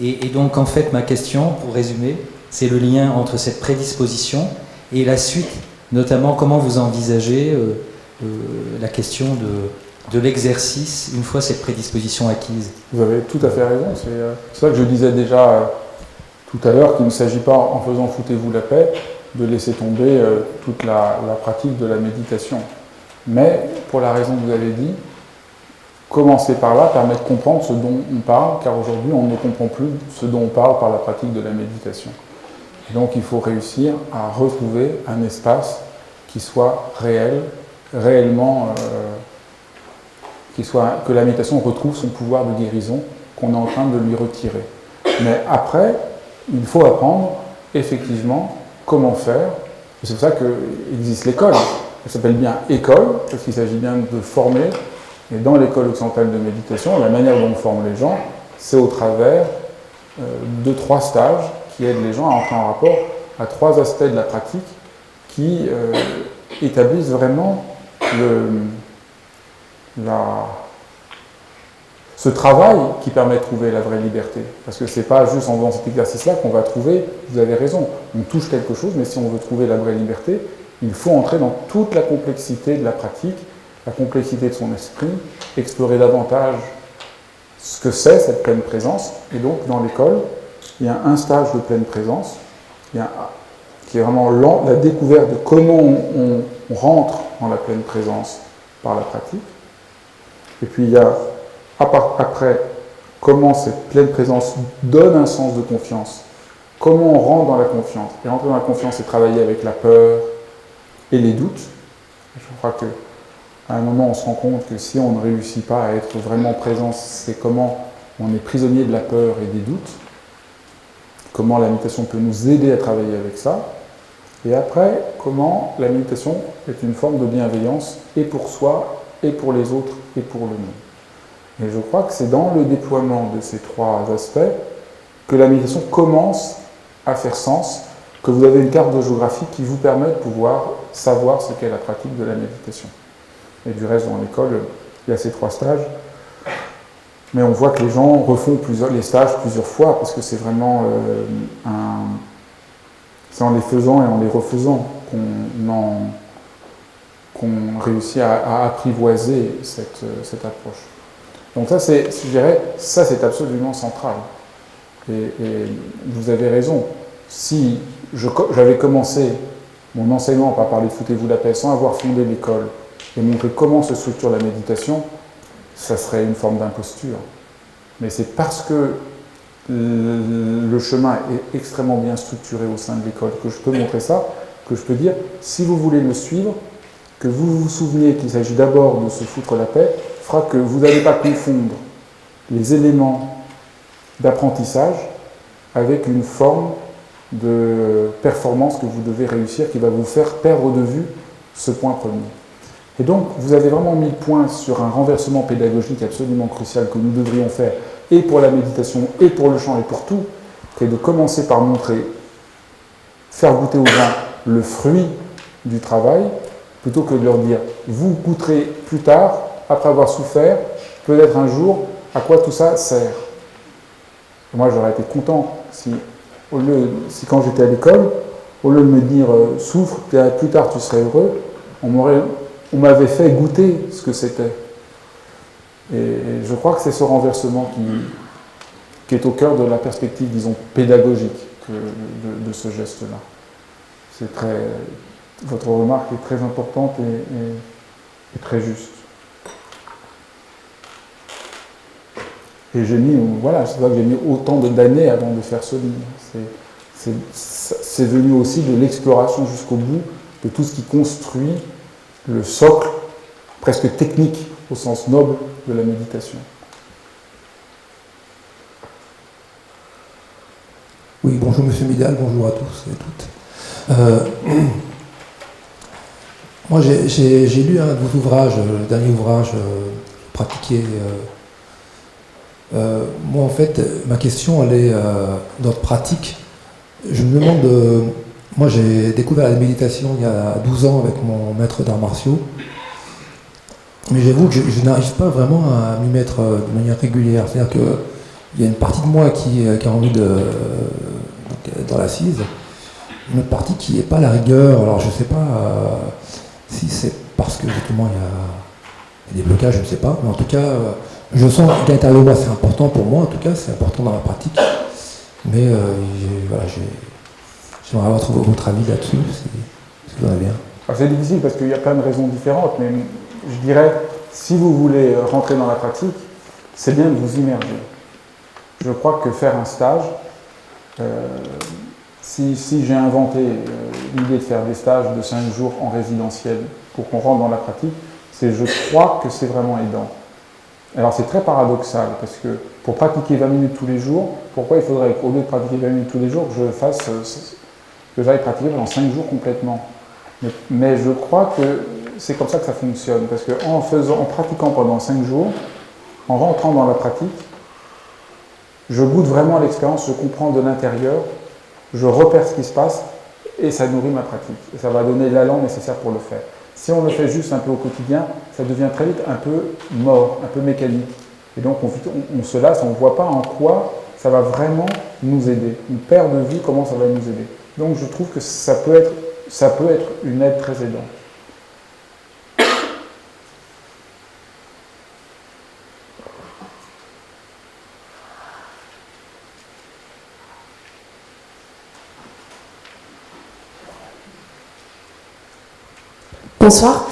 Et donc, en fait, ma question, pour résumer, c'est le lien entre cette prédisposition et la suite, notamment comment vous envisagez la question de l'exercice une fois cette prédisposition acquise. Vous avez tout à fait raison. C'est ça que je disais déjà tout à l'heure, qu'il ne s'agit pas, en faisant foutez-vous la paix, de laisser tomber toute la pratique de la méditation. Mais, pour la raison que vous avez dit, commencer par là permet de comprendre ce dont on parle, car aujourd'hui on ne comprend plus ce dont on parle par la pratique de la méditation. Et donc il faut réussir à retrouver un espace qui soit réel, réellement, que la méditation retrouve son pouvoir de guérison qu'on est en train de lui retirer. Mais après, il faut apprendre effectivement comment faire. C'est pour ça qu'existe l'école. Elle s'appelle bien école, parce qu'il s'agit bien de former. Et dans l'école occidentale de méditation, la manière dont on forme les gens, c'est au travers de 3 stages qui aident les gens à entrer en rapport à 3 aspects de la pratique qui établissent vraiment ce travail qui permet de trouver la vraie liberté. Parce que ce n'est pas juste en faisant cet exercice-là qu'on va trouver, vous avez raison, on touche quelque chose, mais si on veut trouver la vraie liberté, il faut entrer dans toute la complexité de la pratique, la complexité de son esprit, explorer davantage ce que c'est cette pleine présence. Et donc, dans l'école, il y a un stage de pleine présence, qui est vraiment la découverte de comment on rentre dans la pleine présence par la pratique. Et puis, il y a après, comment cette pleine présence donne un sens de confiance. Comment on rentre dans la confiance. Et rentrer dans la confiance, c'est travailler avec la peur et les doutes. Je crois qu'à un moment, on se rend compte que si on ne réussit pas à être vraiment présent, c'est comment on est prisonnier de la peur et des doutes. Comment la méditation peut nous aider à travailler avec ça. Et après, comment la méditation est une forme de bienveillance et pour soi, et pour les autres, et pour le monde. Et je crois que c'est dans le déploiement de ces trois aspects que la méditation commence à faire sens, que vous avez une carte de géographie qui vous permet de pouvoir savoir ce qu'est la pratique de la méditation. Et du reste, dans l'école, il y a ces trois stages. Mais on voit que les gens refont les stages plusieurs fois, parce que c'est vraiment c'est en les faisant et en les refaisant qu'on réussit à apprivoiser cette approche. Donc ça, je dirais, ça c'est absolument central. Et vous avez raison. Si j'avais commencé mon enseignement par parler de Foutez-vous la paix sans avoir fondé l'école et montrer comment se structure la méditation, ça serait une forme d'imposture. Mais c'est parce que le chemin est extrêmement bien structuré au sein de l'école que je peux montrer ça, que je peux dire, si vous voulez le suivre, que vous vous souveniez qu'il s'agit d'abord de se foutre la paix, fera que vous n'allez pas confondre les éléments d'apprentissage avec une forme de performance que vous devez réussir qui va vous faire perdre de vue ce point premier. Et donc, vous avez vraiment mis le point sur un renversement pédagogique absolument crucial que nous devrions faire, et pour la méditation, et pour le chant, et pour tout, qui est de commencer par montrer, faire goûter aux gens le fruit du travail, plutôt que de leur dire, vous goûterez plus tard, après avoir souffert, peut-être un jour, à quoi tout ça sert. Et moi, j'aurais été content si quand j'étais à l'école, au lieu de me dire souffre, plus tard tu serais heureux, on m'avait fait goûter ce que c'était. Et je crois que c'est ce renversement qui est au cœur de la perspective, disons, pédagogique de ce geste-là. Votre remarque est très importante et très juste. Et c'est vrai que j'ai mis autant d'années avant de faire ce livre. C'est venu aussi de l'exploration jusqu'au bout de tout ce qui construit le socle presque technique au sens noble de la méditation. Oui, bonjour Monsieur Midal, bonjour à tous et à toutes. Moi j'ai lu un de vos ouvrages, le dernier ouvrage, Pratiquer. Moi en fait, ma question elle est dans notre pratique. Je me demande, moi j'ai découvert la méditation il y a 12 ans avec mon maître d'arts martiaux, mais j'avoue que je n'arrive pas vraiment à m'y mettre de manière régulière. C'est-à-dire qu'il y a une partie de moi qui a envie dans l'assise, une autre partie qui n'est pas à la rigueur. Alors je ne sais pas si c'est parce que justement il y a des blocages, je ne sais pas, mais en tout cas je sens qu'à l'intérieur de moi c'est important pour moi, en tout cas c'est important dans la pratique, mais j'aimerais avoir votre avis là-dessus, si vous en avez bien. C'est difficile parce qu'il y a plein de raisons différentes, mais je dirais, si vous voulez rentrer dans la pratique, c'est bien de vous immerger. Je crois que faire un stage, si j'ai inventé l'idée de faire des stages de 5 jours en résidentiel pour qu'on rentre dans la pratique, je crois que c'est vraiment aidant. Alors c'est très paradoxal, parce que pour pratiquer 20 minutes tous les jours, pourquoi il faudrait qu'au lieu de pratiquer 20 minutes tous les jours, que j'aille pratiquer pendant 5 jours complètement. Mais je crois que c'est comme ça que ça fonctionne, parce qu'en pratiquant pendant 5 jours, en rentrant dans la pratique, je goûte vraiment à l'expérience, je comprends de l'intérieur, je repère ce qui se passe, et ça nourrit ma pratique. Et ça va donner l'élan nécessaire pour le faire. Si on le fait juste un peu au quotidien, ça devient très vite un peu mort, un peu mécanique. Et donc on se lasse, on ne voit pas en quoi ça va vraiment nous aider. On perd de vue comment ça va nous aider. Donc je trouve que ça peut être une aide très aidante. Bonsoir.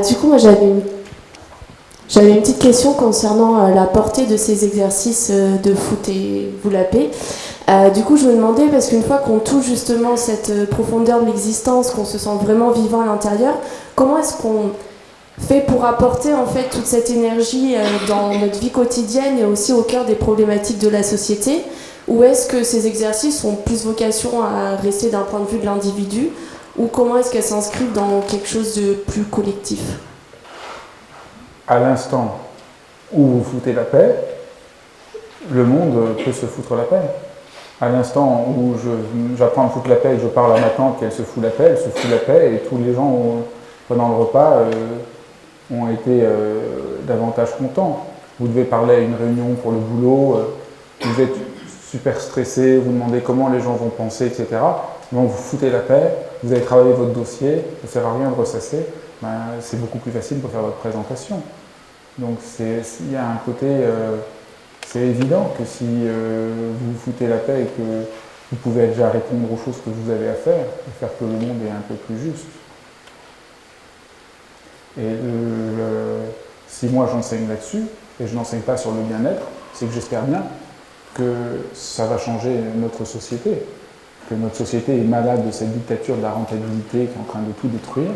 Du coup, moi j'avais une petite question concernant la portée de ces exercices de foutez-vous la paix. Du coup, je me demandais, parce qu'une fois qu'on touche justement cette profondeur de l'existence, qu'on se sent vraiment vivant à l'intérieur, comment est-ce qu'on fait pour apporter en fait toute cette énergie dans notre vie quotidienne et aussi au cœur des problématiques de la société? Ou est-ce que ces exercices ont plus vocation à rester d'un point de vue de l'individu? Ou comment est-ce qu'elles s'inscrivent dans quelque chose de plus collectif? À l'instant où vous foutez la paix, le monde peut se foutre la paix. À l'instant où j'apprends à me foutre la paix et que je parle à ma tante qu'elle se fout la paix, elle se fout la paix et tous les gens pendant le repas ont été davantage contents. Vous devez parler à une réunion pour le boulot, vous êtes super stressé, vous demandez comment les gens vont penser, etc. Donc vous foutez la paix, vous avez travaillé votre dossier, ça ne sert à rien de ressasser, c'est beaucoup plus facile pour faire votre présentation. Donc il y a un côté, c'est évident que si vous foutez la paix et que vous pouvez déjà répondre aux choses que vous avez à faire, et faire que le monde est un peu plus juste. Et si moi j'enseigne là-dessus, et je n'enseigne pas sur le bien-être, c'est que j'espère bien que ça va changer notre société. Que notre société est malade de cette dictature de la rentabilité qui est en train de tout détruire,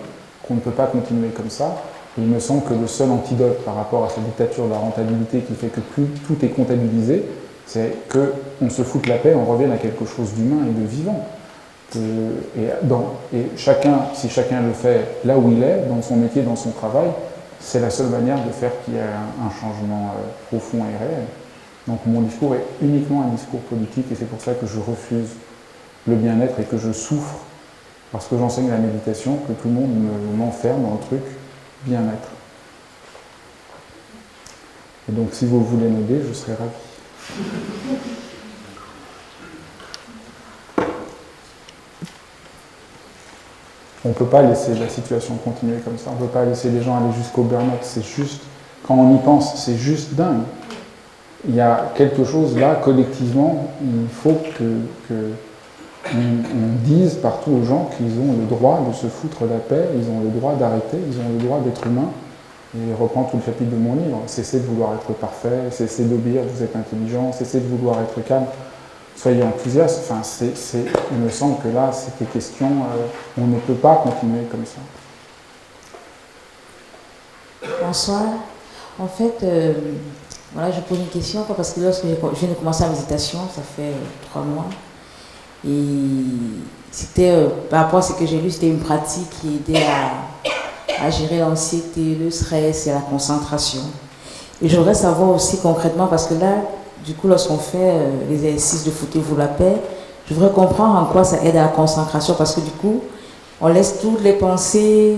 qu'on ne peut pas continuer comme ça. Et il me semble que le seul antidote par rapport à cette dictature de la rentabilité qui fait que tout est comptabilisé, c'est qu'on se foute la paix, on revienne à quelque chose d'humain et de vivant. Et si chacun le fait là où il est, dans son métier, dans son travail, c'est la seule manière de faire qu'il y ait un changement profond et réel. Donc mon discours est uniquement un discours politique et c'est pour ça que je refuse le bien-être et que je souffre parce que j'enseigne la méditation, que tout le monde m'enferme dans le truc bien-être. Et donc si vous voulez m'aider, je serai ravi. On ne peut pas laisser la situation continuer comme ça, on ne peut pas laisser les gens aller jusqu'au burn-out, c'est juste, quand on y pense, c'est juste dingue. Il y a quelque chose là, collectivement, il faut on dise partout aux gens qu'ils ont le droit de se foutre la paix, ils ont le droit d'arrêter, ils ont le droit d'être humains. Et reprends tout le chapitre de mon livre, cessez de vouloir être parfait, cessez d'obéir, vous êtes intelligent, cessez de vouloir être calme, soyez enthousiaste. Enfin, il me semble que là, c'était question, on ne peut pas continuer comme ça. Bonsoir. En fait, voilà, je pose une question parce que lorsque je viens de commencer la méditation, ça fait 3 mois, et c'était, par rapport à ce que j'ai lu, c'était une pratique qui aidait à gérer l'anxiété, le stress et la concentration. Et j'aimerais savoir aussi concrètement, parce que là, du coup, lorsqu'on fait l'exercice de foutez-vous la paix, je voudrais comprendre en quoi ça aide à la concentration, parce que du coup, on laisse toutes les pensées...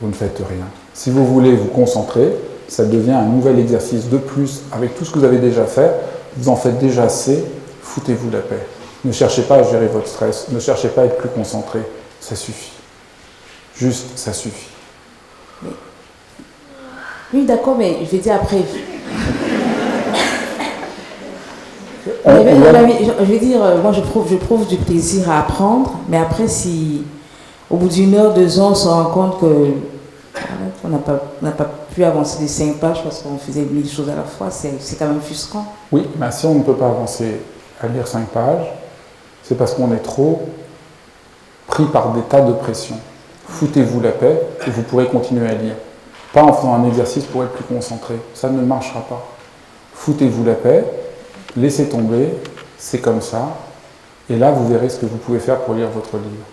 Vous ne faites rien. Si vous voulez vous concentrer, ça devient un nouvel exercice de plus. Avec tout ce que vous avez déjà fait, vous en faites déjà assez, foutez-vous la paix. Ne cherchez pas à gérer votre stress, ne cherchez pas à être plus concentré, ça suffit. Juste, ça suffit. Mais... Oui, d'accord, mais je vais dire après. Je vais dire, moi je prouve du plaisir à apprendre, mais après, si au bout d'1 heure, 2 ans, on se rend compte qu'on n'a pas pu avancer les 5 pages parce qu'on faisait 1000 choses à la fois, c'est quand même frustrant. Oui, mais si on ne peut pas avancer à lire 5 pages, c'est parce qu'on est trop pris par des tas de pression. Foutez-vous la paix et vous pourrez continuer à lire. Pas en faisant un exercice pour être plus concentré. Ça ne marchera pas. Foutez-vous la paix, laissez tomber, c'est comme ça. Et là, vous verrez ce que vous pouvez faire pour lire votre livre.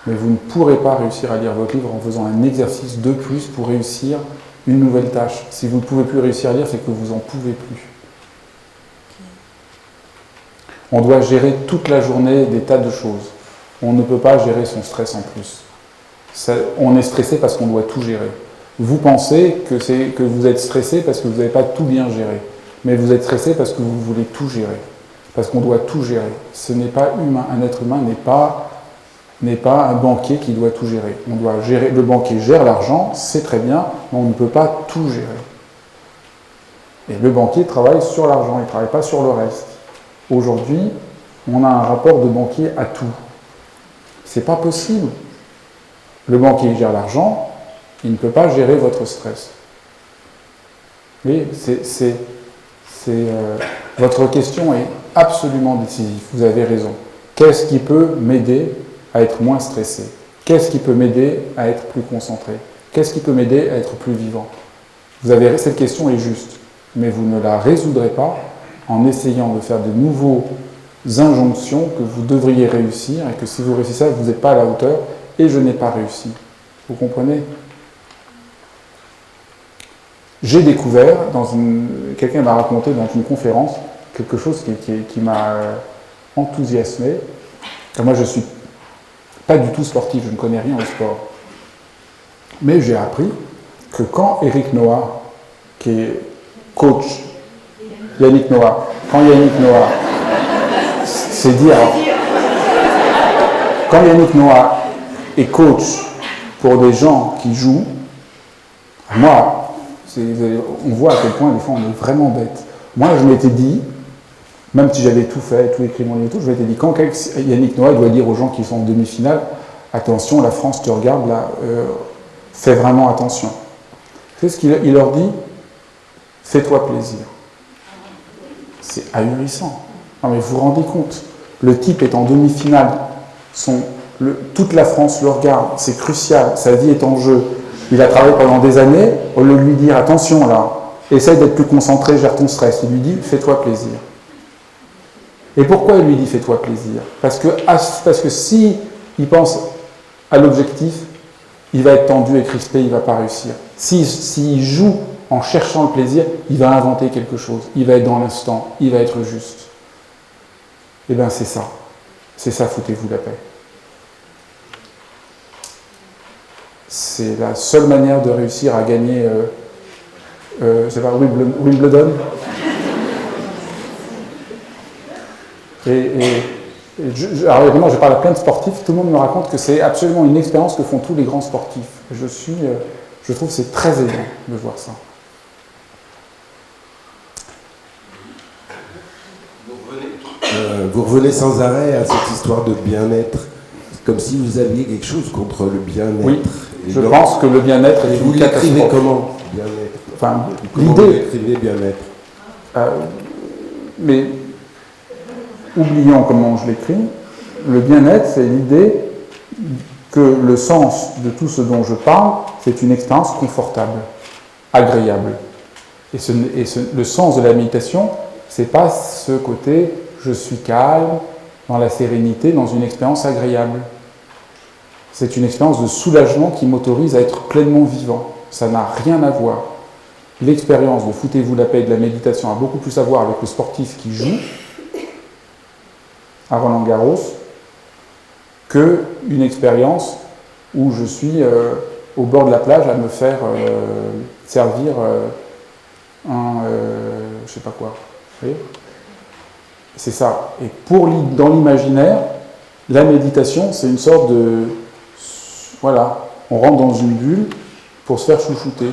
Mais vous ne pourrez pas réussir à lire votre livre en faisant un exercice de plus pour réussir une nouvelle tâche. Si vous ne pouvez plus réussir à lire, c'est que vous n'en pouvez plus. On doit gérer toute la journée des tas de choses. On ne peut pas gérer son stress en plus. On est stressé parce qu'on doit tout gérer. Vous pensez que vous êtes stressé parce que vous n'avez pas tout bien géré. Mais vous êtes stressé parce que vous voulez tout gérer. Parce qu'on doit tout gérer. Ce n'est pas humain. Un être humain n'est pas un banquier qui doit tout gérer. On doit gérer. Le banquier gère l'argent, c'est très bien, mais on ne peut pas tout gérer. Et le banquier travaille sur l'argent, il ne travaille pas sur le reste. Aujourd'hui, on a un rapport de banquier à tout. C'est pas possible. Le banquier gère l'argent, il ne peut pas gérer votre stress. Mais votre question est absolument décisive. Vous avez raison. Qu'est-ce qui peut m'aider à être moins stressé? Qu'est-ce qui peut m'aider à être plus concentré? Qu'est-ce qui peut m'aider à être plus vivant? Cette question est juste, mais vous ne la résoudrez pas en essayant de faire de nouveaux injonctions que vous devriez réussir et que si vous réussissez, vous n'êtes pas à la hauteur et je n'ai pas réussi. Vous comprenez? J'ai découvert, quelqu'un m'a raconté dans une conférence quelque chose qui m'a enthousiasmé. Et moi, je ne suis pas du tout sportif, je ne connais rien au sport. Mais j'ai appris que quand Eric Noah, qui est coach, Yannick Noah, quand Yannick Noah, c'est dire, quand Yannick Noah est coach pour des gens qui jouent, moi, on voit à quel point des fois on est vraiment bête. Moi, je m'étais dit, même si j'avais tout fait, tout écrit mon livre et tout, je m'étais dit, quand Yannick Noah doit dire aux gens qui sont en demi-finale, attention, la France te regarde là, fais vraiment attention. C'est ce qu'il leur dit, fais-toi plaisir. C'est ahurissant. Non mais vous vous rendez compte, le type est en demi-finale, toute la France le regarde, c'est crucial, sa vie est en jeu. Il a travaillé pendant des années, au lieu de lui dire attention là, essaye d'être plus concentré, gère ton stress. Il lui dit fais-toi plaisir. Et pourquoi il lui dit fais-toi plaisir? Parce que si il pense à l'objectif, il va être tendu et crispé, il ne va pas réussir. S'il joue en cherchant le plaisir, il va inventer quelque chose, il va être dans l'instant, il va être juste. Eh bien c'est ça. C'est ça, foutez-vous la paix. C'est la seule manière de réussir à gagner Wimbledon. Alors évidemment, je parle à plein de sportifs, tout le monde me raconte que c'est absolument une expérience que font tous les grands sportifs. Je trouve que c'est très aidant de voir ça. Vous revenez sans arrêt à cette histoire de bien-être, comme si vous aviez quelque chose contre le bien-être. Oui. Je pense que le bien-être est vous une l'écrivez catastrophe. comment, bien-être? Enfin, Comment vous l'idée. l'écrivez bien-être? Mais oublions comment je l'écris. Le bien-être, c'est l'idée que le sens de tout ce dont je parle, c'est une expérience confortable, agréable. Le sens de la méditation, c'est pas ce côté je suis calme, dans la sérénité, dans une expérience agréable. C'est une expérience de soulagement qui m'autorise à être pleinement vivant. Ça n'a rien à voir. L'expérience de foutez-vous la paix et de la méditation a beaucoup plus à voir avec le sportif qui joue à Roland-Garros qu'une expérience où je suis au bord de la plage à me faire servir je sais pas quoi. Vous voyez ? C'est ça. Et dans l'imaginaire, la méditation, c'est une sorte de... Voilà, on rentre dans une bulle pour se faire chouchouter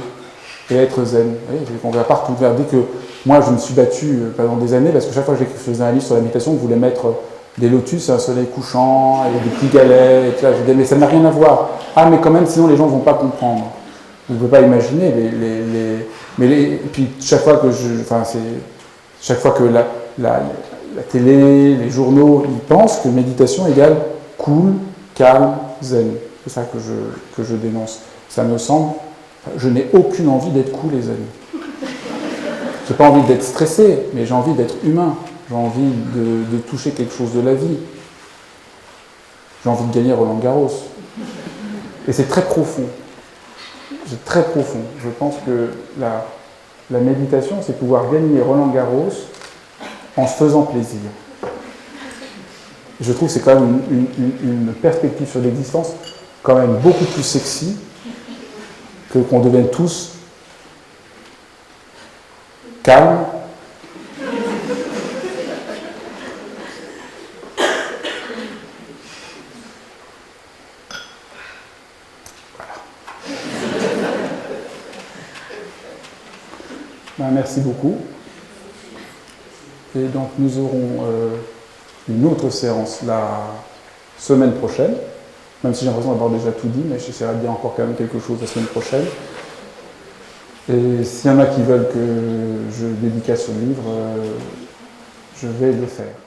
et être zen. Vous voyez, on va partout. Dès que moi, je me suis battu pendant des années, parce que chaque fois que je faisais un livre sur la méditation, on voulait mettre des lotus, un soleil couchant, et des petits galets, et tout ça. Je disais, mais ça n'a rien à voir. Ah, mais quand même, sinon les gens ne vont pas comprendre. Vous ne pouvez pas imaginer et puis chaque fois que la télé, les journaux, ils pensent que méditation égale cool, calme, zen. C'est ça que je dénonce. Ça me semble... Je n'ai aucune envie d'être cool et zen. Je n'ai pas envie d'être stressé, mais j'ai envie d'être humain. J'ai envie de toucher quelque chose de la vie. J'ai envie de gagner Roland-Garros. Et c'est très profond. C'est très profond. Je pense que la méditation, c'est pouvoir gagner Roland-Garros en se faisant plaisir. Je trouve que c'est quand même une perspective sur l'existence quand même beaucoup plus sexy que qu'on devienne tous calmes Ben, merci beaucoup. Et donc nous aurons une autre séance la semaine prochaine, même si j'ai l'impression d'avoir déjà tout dit, mais j'essaierai de dire encore quand même quelque chose la semaine prochaine. Et s'il y en a qui veulent que je dédicace ce livre, je vais le faire.